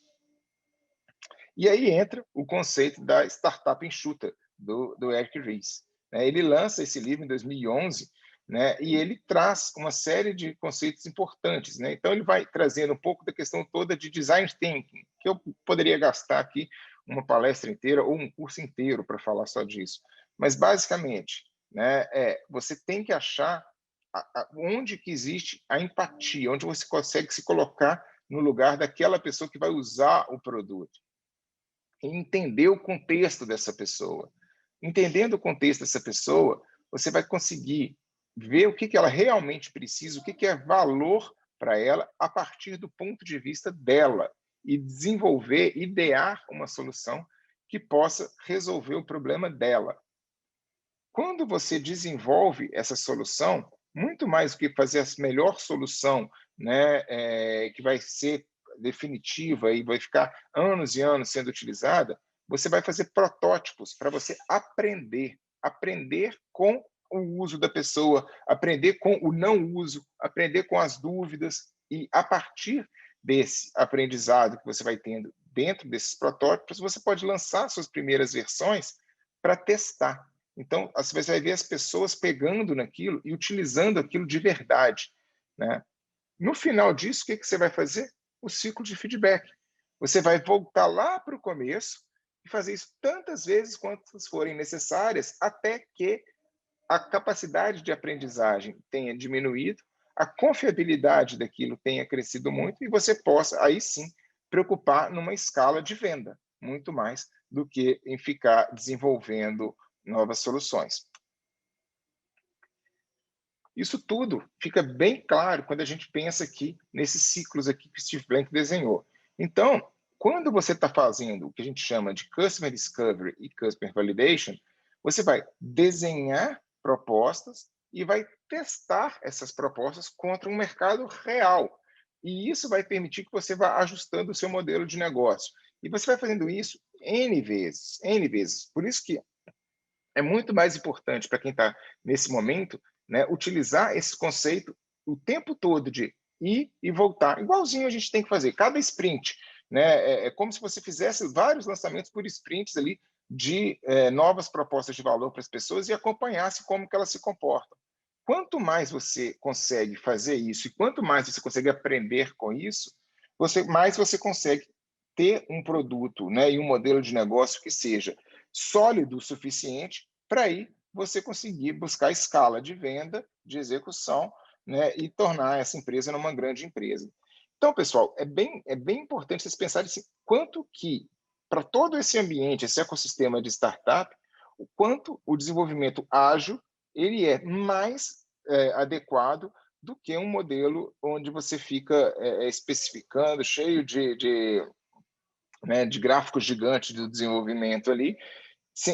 E aí entra o conceito da startup enxuta, do Eric Ries. Ele lança esse livro em 2011, né, e ele traz uma série de conceitos importantes. Né? Então, ele vai trazendo um pouco da questão toda de design thinking, que eu poderia gastar aqui uma palestra inteira ou um curso inteiro para falar só disso. Mas, basicamente, né, você tem que achar onde que existe a empatia, onde você consegue se colocar no lugar daquela pessoa que vai usar o produto. E entender o contexto dessa pessoa. Entendendo o contexto dessa pessoa, você vai conseguir ver o que ela realmente precisa, o que é valor para ela a partir do ponto de vista dela e desenvolver, idear uma solução que possa resolver o problema dela. Quando você desenvolve essa solução, muito mais do que fazer a melhor solução, né, que vai ser definitiva e vai ficar anos e anos sendo utilizada, você vai fazer protótipos para você aprender com o uso da pessoa, aprender com o não uso, aprender com as dúvidas e a partir desse aprendizado que você vai tendo dentro desses protótipos, você pode lançar suas primeiras versões para testar. Então, você vai ver as pessoas pegando naquilo e utilizando aquilo de verdade. Né? No final disso, o que você vai fazer? O ciclo de feedback. Você vai voltar lá para o começo e fazer isso tantas vezes quantas forem necessárias, até que a capacidade de aprendizagem tenha diminuído, a confiabilidade daquilo tenha crescido muito e você possa, aí sim, preocupar numa escala de venda, muito mais do que em ficar desenvolvendo novas soluções. Isso tudo fica bem claro quando a gente pensa aqui nesses ciclos aqui que o Steve Blank desenhou. Então, quando você está fazendo o que a gente chama de Customer Discovery e Customer Validation, você vai desenhar propostas e vai testar essas propostas contra um mercado real. E isso vai permitir que você vá ajustando o seu modelo de negócio. E você vai fazendo isso N vezes, N vezes. Por isso que é muito mais importante para quem está nesse momento, né, utilizar esse conceito o tempo todo de ir e voltar, igualzinho a gente tem que fazer, cada sprint. Né, é como se você fizesse vários lançamentos por sprints ali de novas propostas de valor para as pessoas e acompanhasse como que elas se comportam. Quanto mais você consegue fazer isso e quanto mais você consegue aprender com isso, mais você consegue ter um produto, né, e um modelo de negócio que seja sólido o suficiente para aí você conseguir buscar escala de venda, de execução, né, e tornar essa empresa numa grande empresa. Então, pessoal, é bem importante vocês pensarem assim, quanto que, para todo esse ambiente, esse ecossistema de startup, o quanto o desenvolvimento ágil ele é mais adequado do que um modelo onde você fica especificando, cheio de gráficos gigantes do desenvolvimento ali,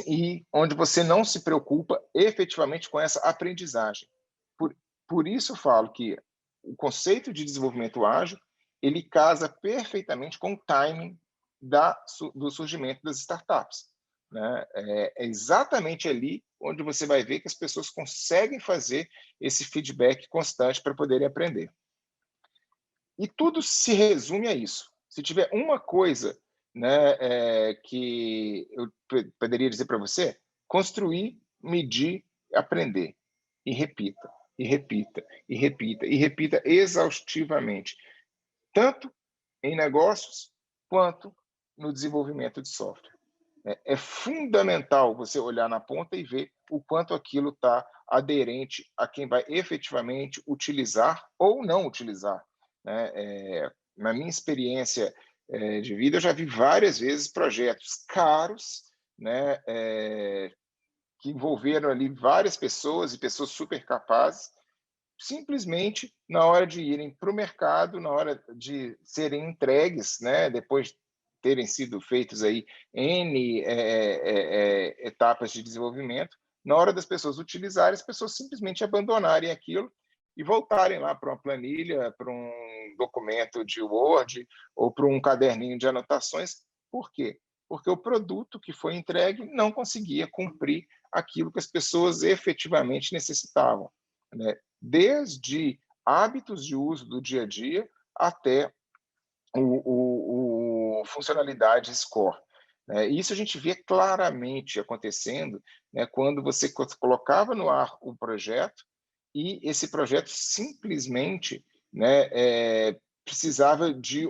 e onde você não se preocupa efetivamente com essa aprendizagem. Por isso eu falo que o conceito de desenvolvimento ágil ele casa perfeitamente com o timing do surgimento das startups. Né? É exatamente ali onde você vai ver que as pessoas conseguem fazer esse feedback constante para poderem aprender. E tudo se resume a isso. Se tiver uma coisa, né, que eu poderia dizer para você, construir, medir, aprender. E repita, e repita, e repita, e repita exaustivamente, tanto em negócios quanto no desenvolvimento de software. É fundamental você olhar na ponta e ver o quanto aquilo está aderente a quem vai efetivamente utilizar ou não utilizar. Né? Na minha experiência de vida, eu já vi várias vezes projetos caros, né, que envolveram ali várias pessoas e pessoas super capazes, simplesmente na hora de irem para o mercado, na hora de serem entregues, né, depois de terem sido feitos aí N etapas de desenvolvimento, na hora das pessoas utilizarem, as pessoas simplesmente abandonarem aquilo e voltarem lá para uma planilha, para um documento de Word ou para um caderninho de anotações. Por quê? porque o produto que foi entregue não conseguia cumprir aquilo que as pessoas efetivamente necessitavam, né? Desde hábitos de uso do dia a dia até funcionalidade score. Né? Isso a gente vê claramente acontecendo, né, quando você colocava no ar um projeto e esse projeto simplesmente, né, precisava de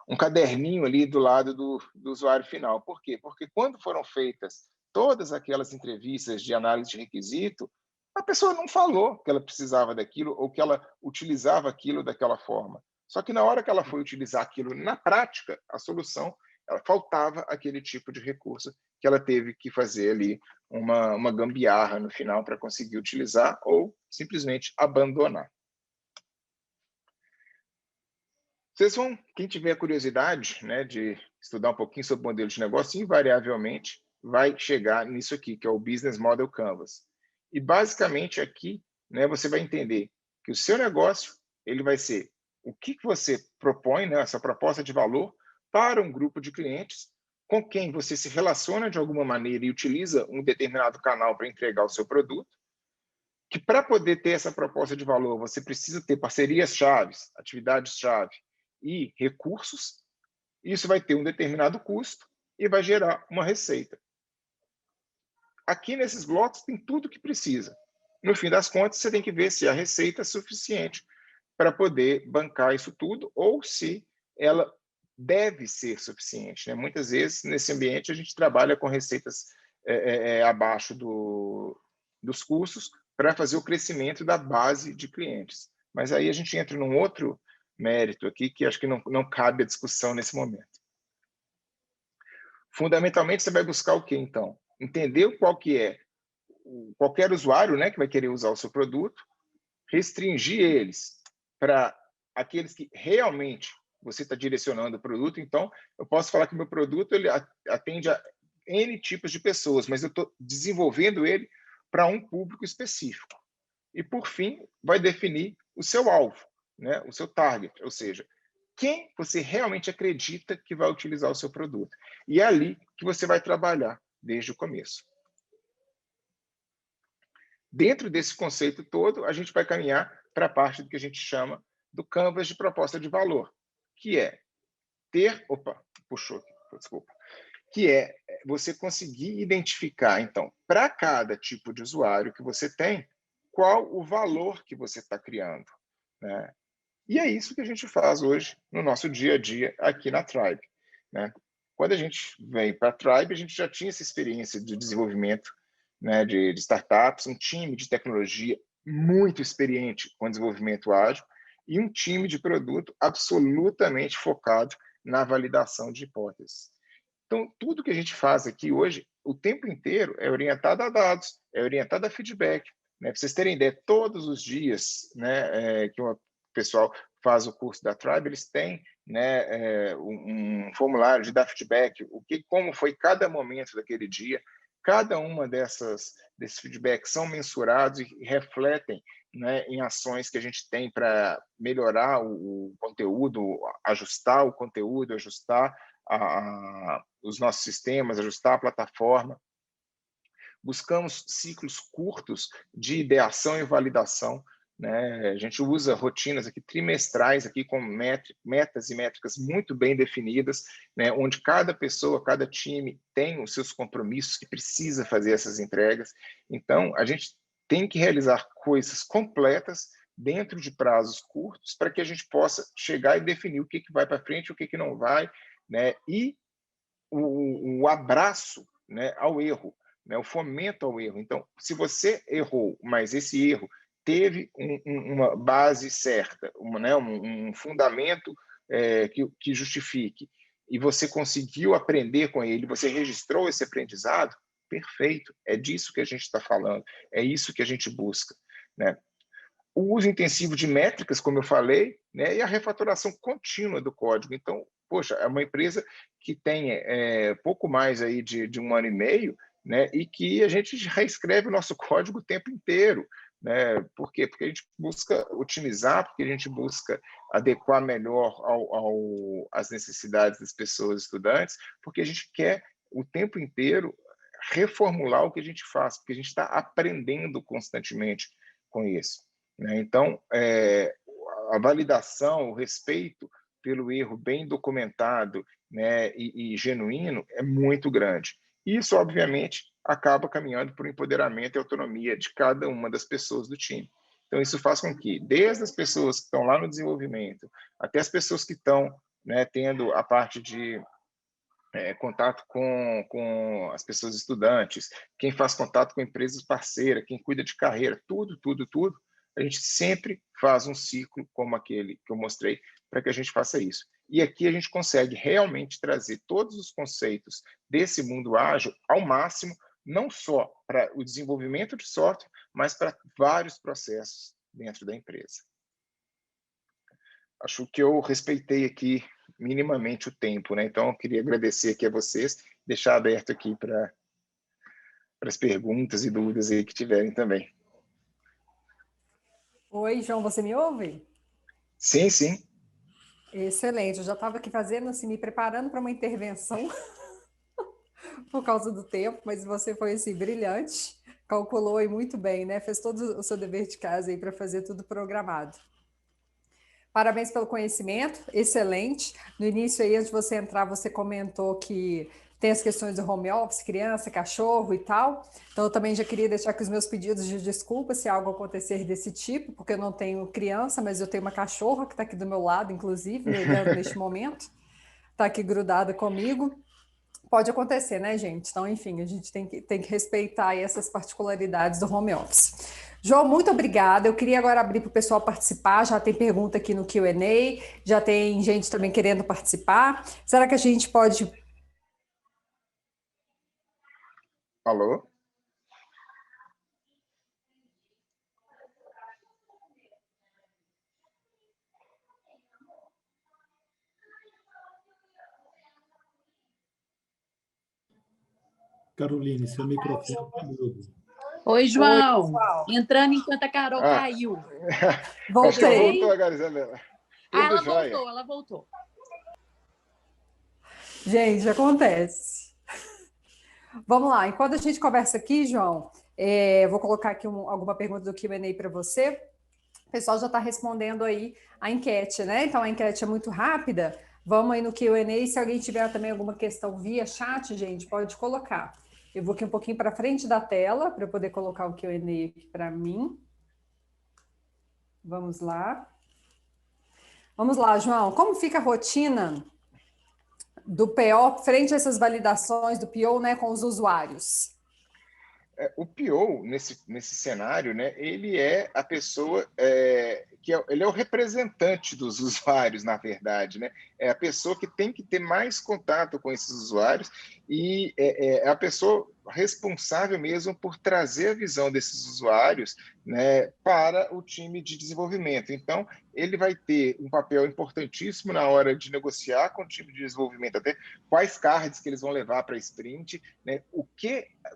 um caderninho ali do lado do usuário final. Por quê? Porque quando foram feitas todas aquelas entrevistas de análise de requisito, a pessoa não falou que ela precisava daquilo ou que ela utilizava aquilo daquela forma. Só que na hora que ela foi utilizar aquilo na prática, a solução, ela faltava aquele tipo de recurso que ela teve que fazer ali uma gambiarra no final para conseguir utilizar ou simplesmente abandonar. Vocês vão, quem tiver curiosidade, né, de estudar um pouquinho sobre modelo de negócio, invariavelmente vai chegar nisso aqui, que é o Business Model Canvas. E basicamente aqui, né, você vai entender que o seu negócio ele vai ser o que você propõe, né, essa proposta de valor para um grupo de clientes com quem você se relaciona de alguma maneira e utiliza um determinado canal para entregar o seu produto, que para poder ter essa proposta de valor, você precisa ter parcerias-chave, atividades-chave e recursos. Isso vai ter um determinado custo e vai gerar uma receita. Aqui nesses blocos tem tudo que precisa. No fim das contas, você tem que ver se a receita é suficiente para poder bancar isso tudo ou se ela deve ser suficiente. Né? Muitas vezes, nesse ambiente, a gente trabalha com receitas abaixo dos custos para fazer o crescimento da base de clientes. Mas aí a gente entra num outro mérito aqui que acho que não cabe a discussão nesse momento. Fundamentalmente, você vai buscar o quê, então? Entender qual que é qualquer usuário, né, que vai querer usar o seu produto, restringir eles para aqueles que realmente você está direcionando o produto. Então, eu posso falar que o meu produto ele atende a N tipos de pessoas, mas eu estou desenvolvendo ele para um público específico. E, por fim, vai definir o seu alvo, né, o seu target, ou seja, quem você realmente acredita que vai utilizar o seu produto. E é ali que você vai trabalhar desde o começo. Dentro desse conceito todo, a gente vai caminhar para a parte do que a gente chama do canvas de proposta de valor, que é ter... Opa, puxou aqui, desculpa. Que é você conseguir identificar, então, para cada tipo de usuário que você tem, qual o valor que você está criando. Né? E é isso que a gente faz hoje no nosso dia a dia aqui na Tribe. Né? Quando a gente vem para a Tribe, a gente já tinha essa experiência de desenvolvimento, né, de startups, um time de tecnologia muito experiente com desenvolvimento ágil e um time de produto absolutamente focado na validação de hipóteses. Então, tudo que a gente faz aqui hoje, o tempo inteiro, é orientado a dados, é orientado a feedback. Né? Para vocês terem ideia, todos os dias, né, que o pessoal faz o curso da Tribe, eles têm, né, um formulário de dar feedback, como foi cada momento daquele dia. Cada uma desses feedbacks são mensurados e refletem, né, em ações que a gente tem para melhorar o conteúdo, ajustar o conteúdo, ajustar os nossos sistemas, ajustar a plataforma. Buscamos ciclos curtos de ideação e validação. Né? A gente usa rotinas aqui trimestrais aqui com metas e métricas muito bem definidas, né? Onde cada pessoa, cada time tem os seus compromissos que precisa fazer essas entregas. Então, a gente tem que realizar coisas completas dentro de prazos curtos para que a gente possa chegar e definir o que vai para frente, o que não vai, né? E o abraço, né, ao erro, né, o fomento ao erro. Então, se você errou, mas esse erro teve uma base certa, um fundamento que justifique, e você conseguiu aprender com ele, você registrou esse aprendizado, perfeito, é disso que a gente está falando, é isso que a gente busca. Né? O uso intensivo de métricas, como eu falei, né, e a refatoração contínua do código. Então, poxa, é uma empresa que tem pouco mais aí de 1 ano e meio, né, e que a gente reescreve o nosso código o tempo inteiro, né? Por quê? Porque a gente busca otimizar, porque a gente busca adequar melhor às necessidades das pessoas estudantes, porque a gente quer o tempo inteiro reformular o que a gente faz, porque a gente está aprendendo constantemente com isso, né? Então, a validação, o respeito pelo erro bem documentado, né, e genuíno é muito grande. Isso, obviamente, acaba caminhando para o empoderamento e autonomia de cada uma das pessoas do time. Então, isso faz com que, desde as pessoas que estão lá no desenvolvimento, até as pessoas que estão, né, tendo a parte de contato com as pessoas estudantes, quem faz contato com empresas parceiras, quem cuida de carreira, tudo, a gente sempre faz um ciclo como aquele que eu mostrei para que a gente faça isso. E aqui a gente consegue realmente trazer todos os conceitos desse mundo ágil ao máximo, não só para o desenvolvimento de software, mas para vários processos dentro da empresa. Acho que eu respeitei aqui minimamente o tempo, né? Então, eu queria agradecer aqui a vocês, deixar aberto aqui para as perguntas e dúvidas aí que tiverem também. Oi, João, você me ouve? Sim, sim. Excelente, eu já estava aqui fazendo, assim, me preparando para uma intervenção por causa do tempo, mas você foi, assim, brilhante, calculou aí muito bem, né? Fez todo o seu dever de casa aí para fazer tudo programado. Parabéns pelo conhecimento, excelente. No início aí, antes de você entrar, você comentou que tem as questões do home office, criança, cachorro e tal. Então, eu também já queria deixar aqui os meus pedidos de desculpa se algo acontecer desse tipo, porque eu não tenho criança, mas eu tenho uma cachorra que está aqui do meu lado, inclusive, me olhando neste momento. Está aqui grudada comigo. Pode acontecer, né, gente? Então, enfim, a gente tem que respeitar aí essas particularidades do home office. João, muito obrigada. Eu queria agora abrir para o pessoal participar. Já tem pergunta aqui no Q&A, já tem gente também querendo participar. Será que a gente pode... Alô? Caroline, seu microfone está mudo. Oi, João. Oi, pessoal. Entrando enquanto a Carol caiu. Acho que ela Voltei. voltou agora, Isabela. Tudo jóia. Ela voltou. Gente, acontece. Vamos lá, enquanto a gente conversa aqui, João, vou colocar aqui alguma pergunta do Q&A para você. O pessoal já está respondendo aí a enquete, né? Então, a enquete é muito rápida. Vamos aí no Q&A. Se alguém tiver também alguma questão via chat, gente, pode colocar. Eu vou aqui um pouquinho para frente da tela para eu poder colocar o Q&A aqui para mim. Vamos lá. Vamos lá, João. Como fica a rotina do PO frente a essas validações do PO, né, com os usuários? O PO, nesse cenário, né, ele é a pessoa ele é o representante dos usuários, na verdade, né? É a pessoa que tem que ter mais contato com esses usuários e é a pessoa responsável mesmo por trazer a visão desses usuários, né, para o time de desenvolvimento. Então, ele vai ter um papel importantíssimo na hora de negociar com o time de desenvolvimento, até quais cards que eles vão levar para a sprint, né,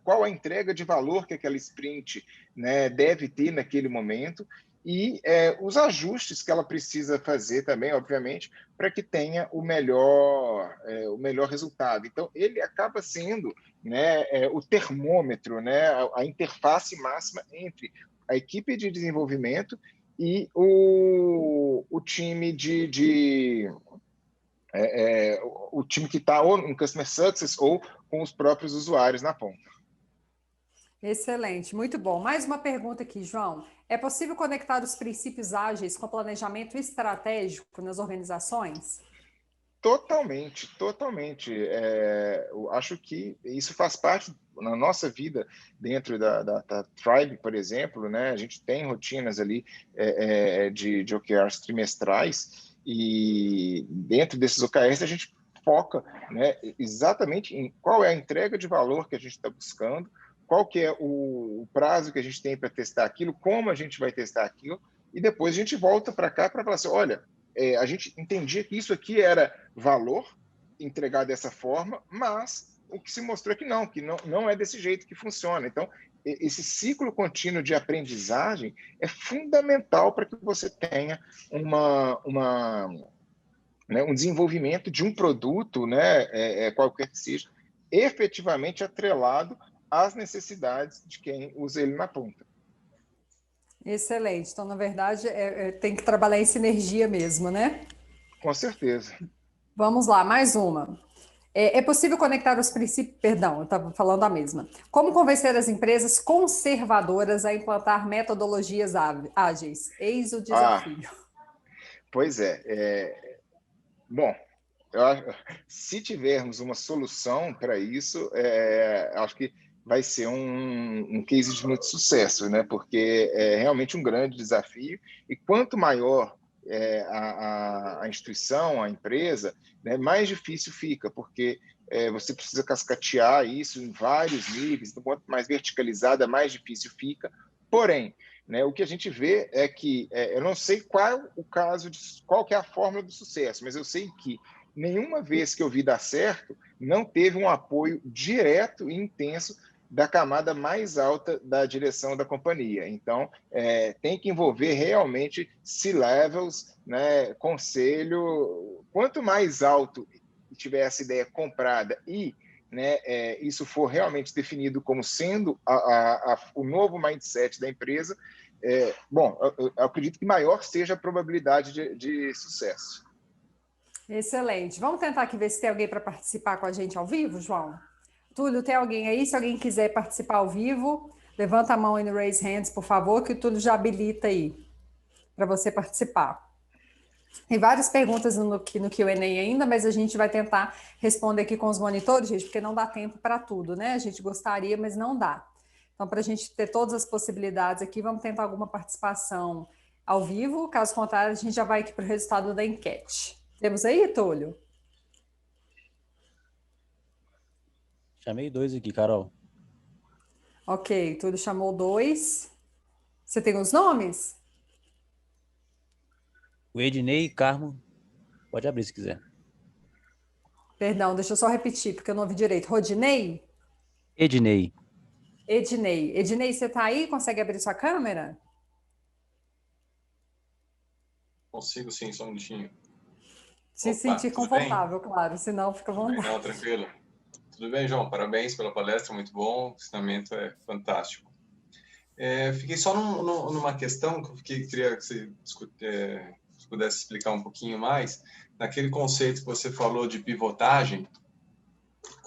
qual a entrega de valor que aquela sprint, né, deve ter naquele momento, e os ajustes que ela precisa fazer também, obviamente, para que tenha o melhor resultado. Então, ele acaba sendo, né, o termômetro, né, a interface máxima entre a equipe de desenvolvimento e o time o time que está ou em Customer Success ou com os próprios usuários na ponta. Excelente, muito bom. Mais uma pergunta aqui, João. É possível conectar os princípios ágeis com planejamento estratégico nas organizações? Totalmente, totalmente. Eu acho que isso faz parte na nossa vida dentro da Tribe, por exemplo, né? A gente tem rotinas ali de OKRs trimestrais e dentro desses OKRs a gente foca, né, exatamente em qual é a entrega de valor que a gente está buscando, qual que é o prazo que a gente tem para testar aquilo, como a gente vai testar aquilo, e depois a gente volta para cá para falar assim, olha, a gente entendia que isso aqui era valor, entregar dessa forma, mas o que se mostrou que não é desse jeito que funciona. Então, esse ciclo contínuo de aprendizagem é fundamental para que você tenha né, um desenvolvimento de um produto, né, qualquer que seja, efetivamente atrelado às necessidades de quem usa ele na ponta. Excelente. Então, na verdade, tem que trabalhar em sinergia mesmo, né? Com certeza. Vamos lá, mais uma. É possível conectar os princípios. Perdão, eu estava falando a mesma. Como convencer as empresas conservadoras a implantar metodologias ágeis? Eis o desafio. Pois bom, se tivermos uma solução para isso, acho que vai ser um case de muito sucesso, né? Porque é realmente um grande desafio, e quanto maior a instituição, a empresa, né, mais difícil fica, porque você precisa cascatear isso em vários níveis, então, quanto mais verticalizada, mais difícil fica. Porém, né, o que a gente vê é que, eu não sei qual o caso, qual que é a fórmula do sucesso, mas eu sei que nenhuma vez que eu vi dar certo, não teve um apoio direto e intenso da camada mais alta da direção da companhia. Então, tem que envolver realmente C-levels, né, conselho. Quanto mais alto tiver essa ideia comprada e, né, isso for realmente definido como sendo o novo mindset da empresa, bom, eu acredito que maior seja a probabilidade de sucesso. Excelente. Vamos tentar aqui ver se tem alguém para participar com a gente ao vivo, João? Túlio, tem alguém aí? Se alguém quiser participar ao vivo, levanta a mão aí no Raise Hands, por favor, que o Túlio já habilita aí para você participar. Tem várias perguntas no Q&A ainda, mas a gente vai tentar responder aqui com os monitores, gente, porque não dá tempo para tudo, né? A gente gostaria, mas não dá. Então, para a gente ter todas as possibilidades aqui, vamos tentar alguma participação ao vivo. Caso contrário, a gente já vai aqui para o resultado da enquete. Temos aí, Túlio? Chamei 2 aqui, Carol. Ok, Túlio chamou 2. Você tem os nomes? O Ednei e Carmo. Pode abrir se quiser. Perdão, deixa eu só repetir, porque eu não ouvi direito. Rodinei? Ednei. Ednei. Ednei, você está aí? Consegue abrir sua câmera? Consigo sim, só um minutinho. Se sentir confortável, bem? claro, senão fica à vontade. Não, tranquilo. Tudo bem, João? Parabéns pela palestra, muito bom. O ensinamento é fantástico. Fiquei só numa questão que eu queria que você pudesse explicar um pouquinho mais. Naquele conceito que você falou de pivotagem,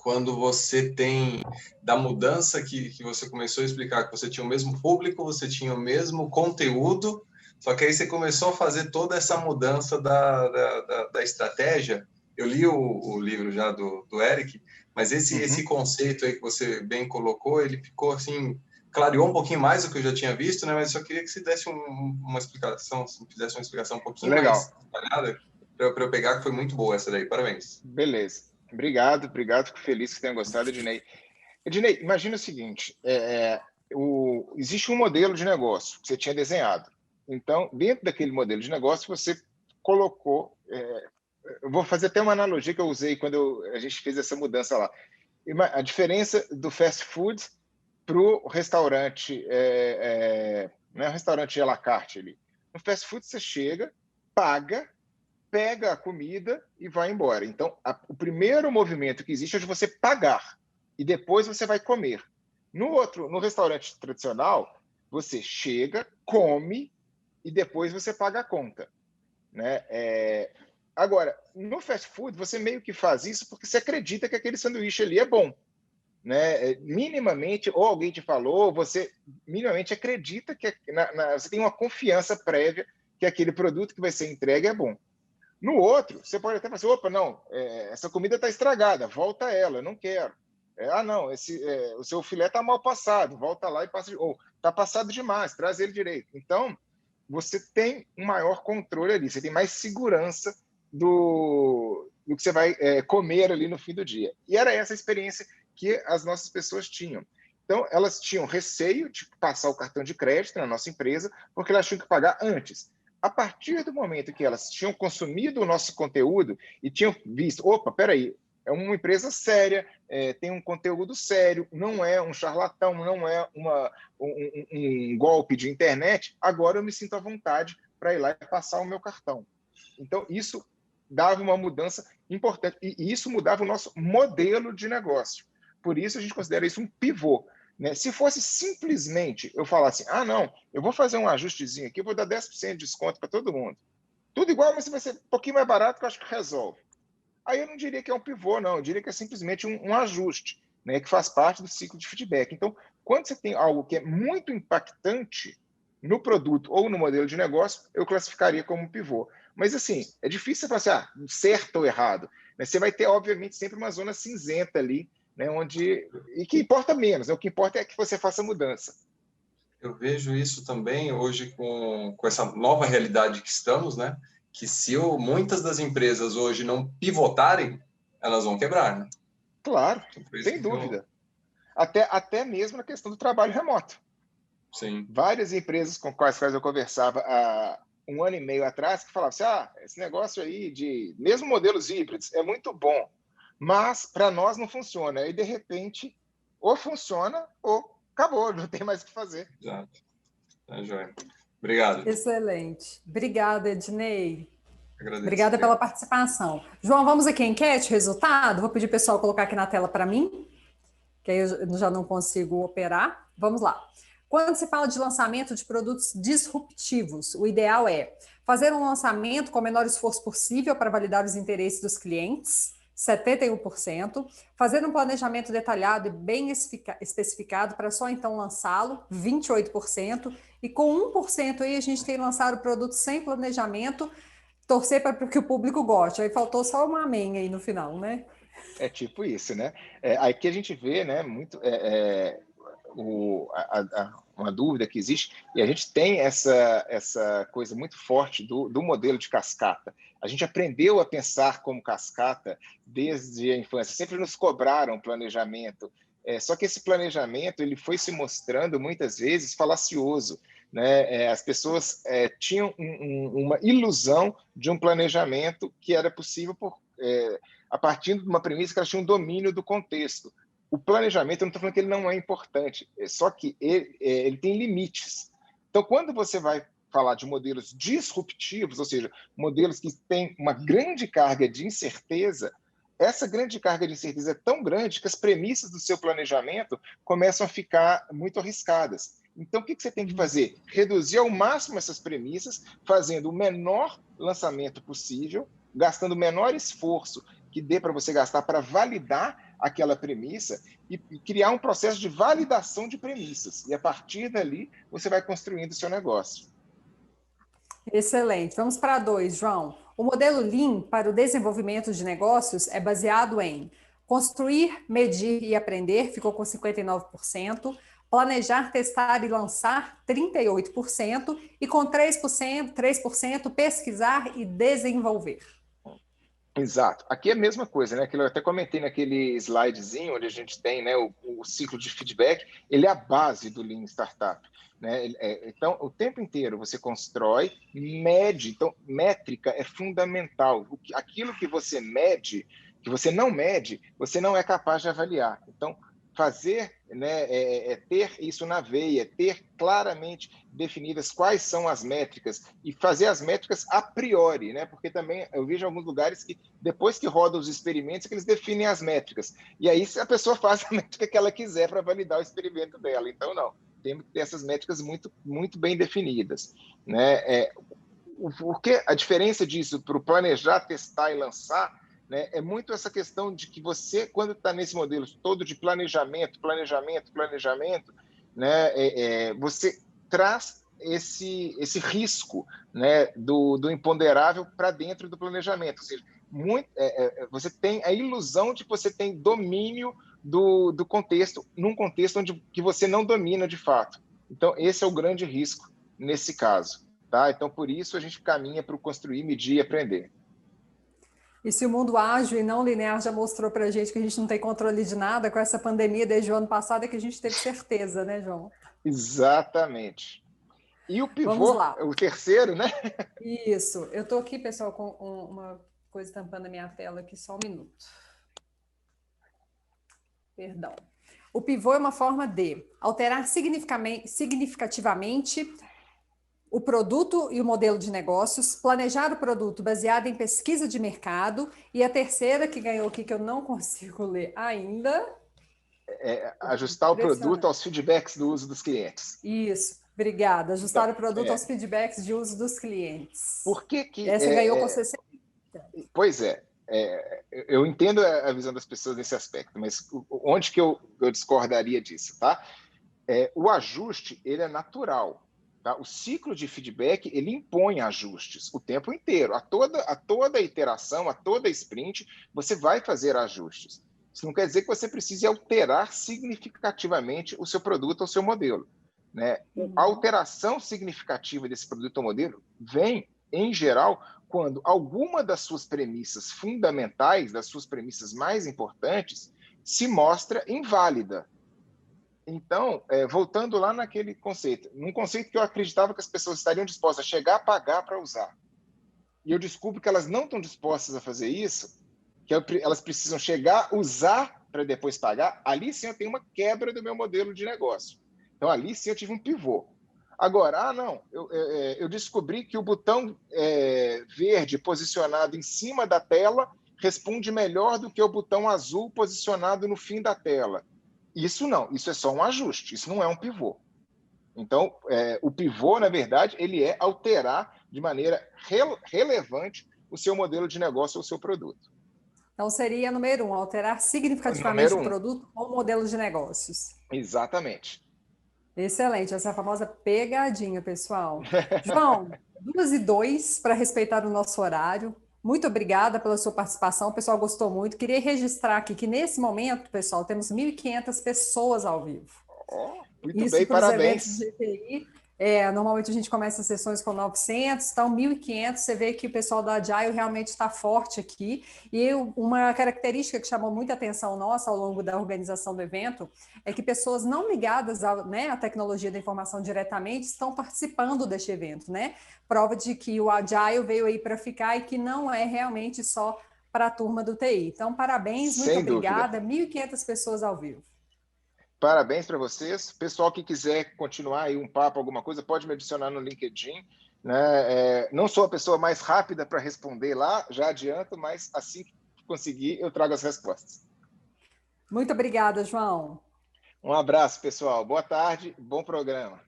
quando você tem da mudança que você começou a explicar, que você tinha o mesmo público, você tinha o mesmo conteúdo, só que aí você começou a fazer toda essa mudança da estratégia. Eu li o livro já do Eric, mas esse conceito aí que você bem colocou, ele ficou assim, clareou um pouquinho mais do que eu já tinha visto, né? Mas só queria que você desse uma explicação, fizesse uma explicação um pouquinho mais detalhada para eu pegar, que foi muito boa essa daí. Parabéns. Beleza. Obrigado, fico feliz que tenha gostado, Ednei. Ednei, imagina o seguinte, existe um modelo de negócio que você tinha desenhado. Então, dentro daquele modelo de negócio, você colocou... eu vou fazer até uma analogia que eu usei quando a gente fez essa mudança lá. A diferença do fast food para o restaurante, não é um restaurante à la carte ali. No fast food, você chega, paga, pega a comida e vai embora. Então, o primeiro movimento que existe é de você pagar e depois você vai comer. No restaurante tradicional, você chega, come e depois você paga a conta, né? Agora, no fast food, você meio que faz isso porque você acredita que aquele sanduíche ali é bom, né? Minimamente, ou alguém te falou, você minimamente acredita que você tem uma confiança prévia que aquele produto que vai ser entregue é bom. No outro, você pode até falar assim, opa, não, essa comida está estragada, volta ela, eu não quero. Não, o seu filé está mal passado, volta lá e passa, ou está passado demais, traz ele direito. Então, você tem um maior controle ali, você tem mais segurança do que você vai comer ali no fim do dia. E era essa a experiência que as nossas pessoas tinham. Então, elas tinham receio de passar o cartão de crédito na nossa empresa, porque elas tinham que pagar antes. A partir do momento que elas tinham consumido o nosso conteúdo e tinham visto, opa, peraí, É uma empresa séria, tem um conteúdo sério, não é um charlatão, não é um golpe de internet. Agora eu me sinto à vontade para ir lá e passar o meu cartão. Então, isso dava uma mudança importante. E isso mudava o nosso modelo de negócio. Por isso, a gente considera isso um pivô. Né? Se fosse simplesmente eu falar assim, não, eu vou fazer um ajustezinho aqui, eu vou dar 10% de desconto para todo mundo. Tudo igual, mas vai ser um pouquinho mais barato, que eu acho que resolve. Aí eu não diria que é um pivô, não. Eu diria que é simplesmente um ajuste, né, que faz parte do ciclo de feedback. Então, quando você tem algo que é muito impactante no produto ou no modelo de negócio, eu classificaria como um pivô. Mas, assim, é difícil você falar assim, certo ou errado. Né? Você vai ter, obviamente, sempre uma zona cinzenta ali, né, e que importa menos. Né? O que importa é que você faça mudança. Eu vejo isso também hoje com essa nova realidade que estamos, né? Que se muitas das empresas hoje não pivotarem, elas vão quebrar, né? Claro, sem dúvida. Até mesmo na questão do trabalho remoto. Sim. Várias empresas com quais eu conversava há 1 ano e meio atrás que falavam assim, esse negócio aí de mesmo modelos híbridos é muito bom, mas para nós não funciona. E de repente, ou funciona ou acabou, não tem mais o que fazer. Exato. Tá joia. Obrigado. Excelente. Obrigada, Ednei. Agradeço. Obrigada pela participação. João, vamos aqui, enquete, resultado? Vou pedir o pessoal colocar aqui na tela para mim, que aí eu já não consigo operar. Vamos lá. Quando se fala de lançamento de produtos disruptivos, o ideal é fazer um lançamento com o menor esforço possível para validar os interesses dos clientes, 71%, fazer um planejamento detalhado e bem especificado para só então lançá-lo, 28%, e com 1% aí a gente tem lançado o produto sem planejamento, torcer para que o público goste. Aí faltou só um amém aí no final, né? É tipo isso, né? Aqui a gente vê, né, muito uma dúvida que existe, e a gente tem essa coisa muito forte do modelo de cascata. A gente aprendeu a pensar como cascata desde a infância, sempre nos cobraram planejamento, só que esse planejamento ele foi se mostrando muitas vezes falacioso. Né? As pessoas tinham uma ilusão de um planejamento que era possível a partir de uma premissa que elas tinham domínio do contexto. O planejamento, eu não estou falando que ele não é importante, só que ele tem limites. Então, quando você vai falar de modelos disruptivos, ou seja, modelos que têm uma grande carga de incerteza, essa grande carga de incerteza é tão grande que as premissas do seu planejamento começam a ficar muito arriscadas. Então, o que você tem que fazer? Reduzir ao máximo essas premissas, fazendo o menor lançamento possível, gastando o menor esforço que dê para você gastar para validar aquela premissa e criar um processo de validação de premissas. E, a partir dali, você vai construindo o seu negócio. Excelente. Vamos para 2, João. O modelo Lean para o desenvolvimento de negócios é baseado em construir, medir e aprender, ficou com 59%, planejar, testar e lançar, 38%, e com 3% pesquisar e desenvolver. Exato. Aqui é a mesma coisa, né? Eu até comentei naquele slidezinho onde a gente tem, né, o ciclo de feedback, ele é a base do Lean Startup. Né? Então, o tempo inteiro você constrói, mede. Então, métrica é fundamental. Aquilo que você mede, que você não mede, você não é capaz de avaliar. Então, fazer, né, ter isso na veia, ter claramente definidas quais são as métricas e fazer as métricas a priori, né? Porque também eu vejo alguns lugares que depois que rodam os experimentos que eles definem as métricas e aí a pessoa faz a métrica que ela quiser para validar o experimento dela. Então não, temos que ter essas métricas muito muito bem definidas, né? Porque a diferença disso para o planejar, testar e lançar, né, é muito essa questão de que você, quando está nesse modelo todo de planejamento, né, você traz esse risco, né, do imponderável para dentro do planejamento. Ou seja, você tem a ilusão de que você tem domínio do contexto, num contexto que você não domina de fato. Então, esse é o grande risco nesse caso. Tá? Então, por isso, a gente caminha para o construir, medir e aprender. E se o mundo ágil e não linear já mostrou para a gente que a gente não tem controle de nada, com essa pandemia desde o ano passado é que a gente teve certeza, né, João? Exatamente. E o pivô, vamos lá. O terceiro, né? Isso. Eu estou aqui, pessoal, com uma coisa tampando a minha tela aqui, só um minuto. Perdão. O pivô é uma forma de alterar significativamente o produto e o modelo de negócios, planejar o produto baseado em pesquisa de mercado, e a terceira que ganhou aqui, que eu não consigo ler ainda... ajustar o produto aos feedbacks do uso dos clientes. Isso, obrigada. Ajustar o produto aos feedbacks de uso dos clientes. Por que que... Essa ganhou com 60. Pois é. Eu entendo a visão das pessoas nesse aspecto, mas onde que eu discordaria disso, tá? O ajuste, ele é natural. Tá? O ciclo de feedback, ele impõe ajustes o tempo inteiro. A toda iteração, a toda sprint, você vai fazer ajustes. Isso não quer dizer que você precise alterar significativamente o seu produto ou o seu modelo. Né? A alteração significativa desse produto ou modelo vem, em geral, quando alguma das suas premissas fundamentais, das suas premissas mais importantes, se mostra inválida. Então, voltando lá naquele conceito, num conceito que eu acreditava que as pessoas estariam dispostas a chegar a pagar para usar, e eu descubro que elas não estão dispostas a fazer isso, que elas precisam chegar, usar para depois pagar, ali sim eu tenho uma quebra do meu modelo de negócio. Então, ali sim eu tive um pivô. Agora, eu descobri que o botão verde posicionado em cima da tela responde melhor do que o botão azul posicionado no fim da tela. Isso não, isso é só um ajuste, isso não é um pivô. Então, o pivô, na verdade, ele é alterar de maneira relevante o seu modelo de negócio ou o seu produto. Então, seria número 1, alterar significativamente o produto ou o modelo de negócios. Exatamente. Excelente, essa é a famosa pegadinha, pessoal. João, 2:02 para respeitar o nosso horário. Muito obrigada pela sua participação, o pessoal gostou muito. Queria registrar aqui que nesse momento, pessoal, temos 1.500 pessoas ao vivo. Muito bem, parabéns. Eventos de GTI, normalmente a gente começa as sessões com 900, então 1.500, você vê que o pessoal da Agile realmente está forte aqui. E uma característica que chamou muita atenção nossa ao longo da organização do evento é que pessoas não ligadas à tecnologia da informação diretamente estão participando deste evento, né? Prova de que o Agile veio aí para ficar e que não é realmente só para a turma do TI. Então, parabéns, muito obrigada. 1.500 pessoas ao vivo. Parabéns para vocês. Pessoal que quiser continuar aí um papo, alguma coisa, pode me adicionar no LinkedIn. Né? Não sou a pessoa mais rápida para responder lá, já adianto, mas assim que conseguir, eu trago as respostas. Muito obrigada, João. Um abraço, pessoal. Boa tarde, bom programa.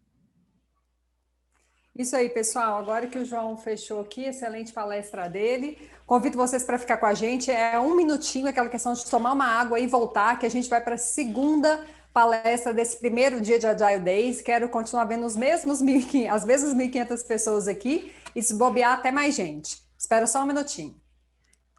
Isso aí, pessoal. Agora que o João fechou aqui, excelente palestra dele. Convido vocês para ficar com a gente. É 1 minutinho, aquela questão de tomar uma água e voltar, que a gente vai para a segunda palestra desse primeiro dia de Agile Days. Quero continuar vendo as mesmas 1.500 pessoas aqui e se bobear até mais gente. Espera só um minutinho.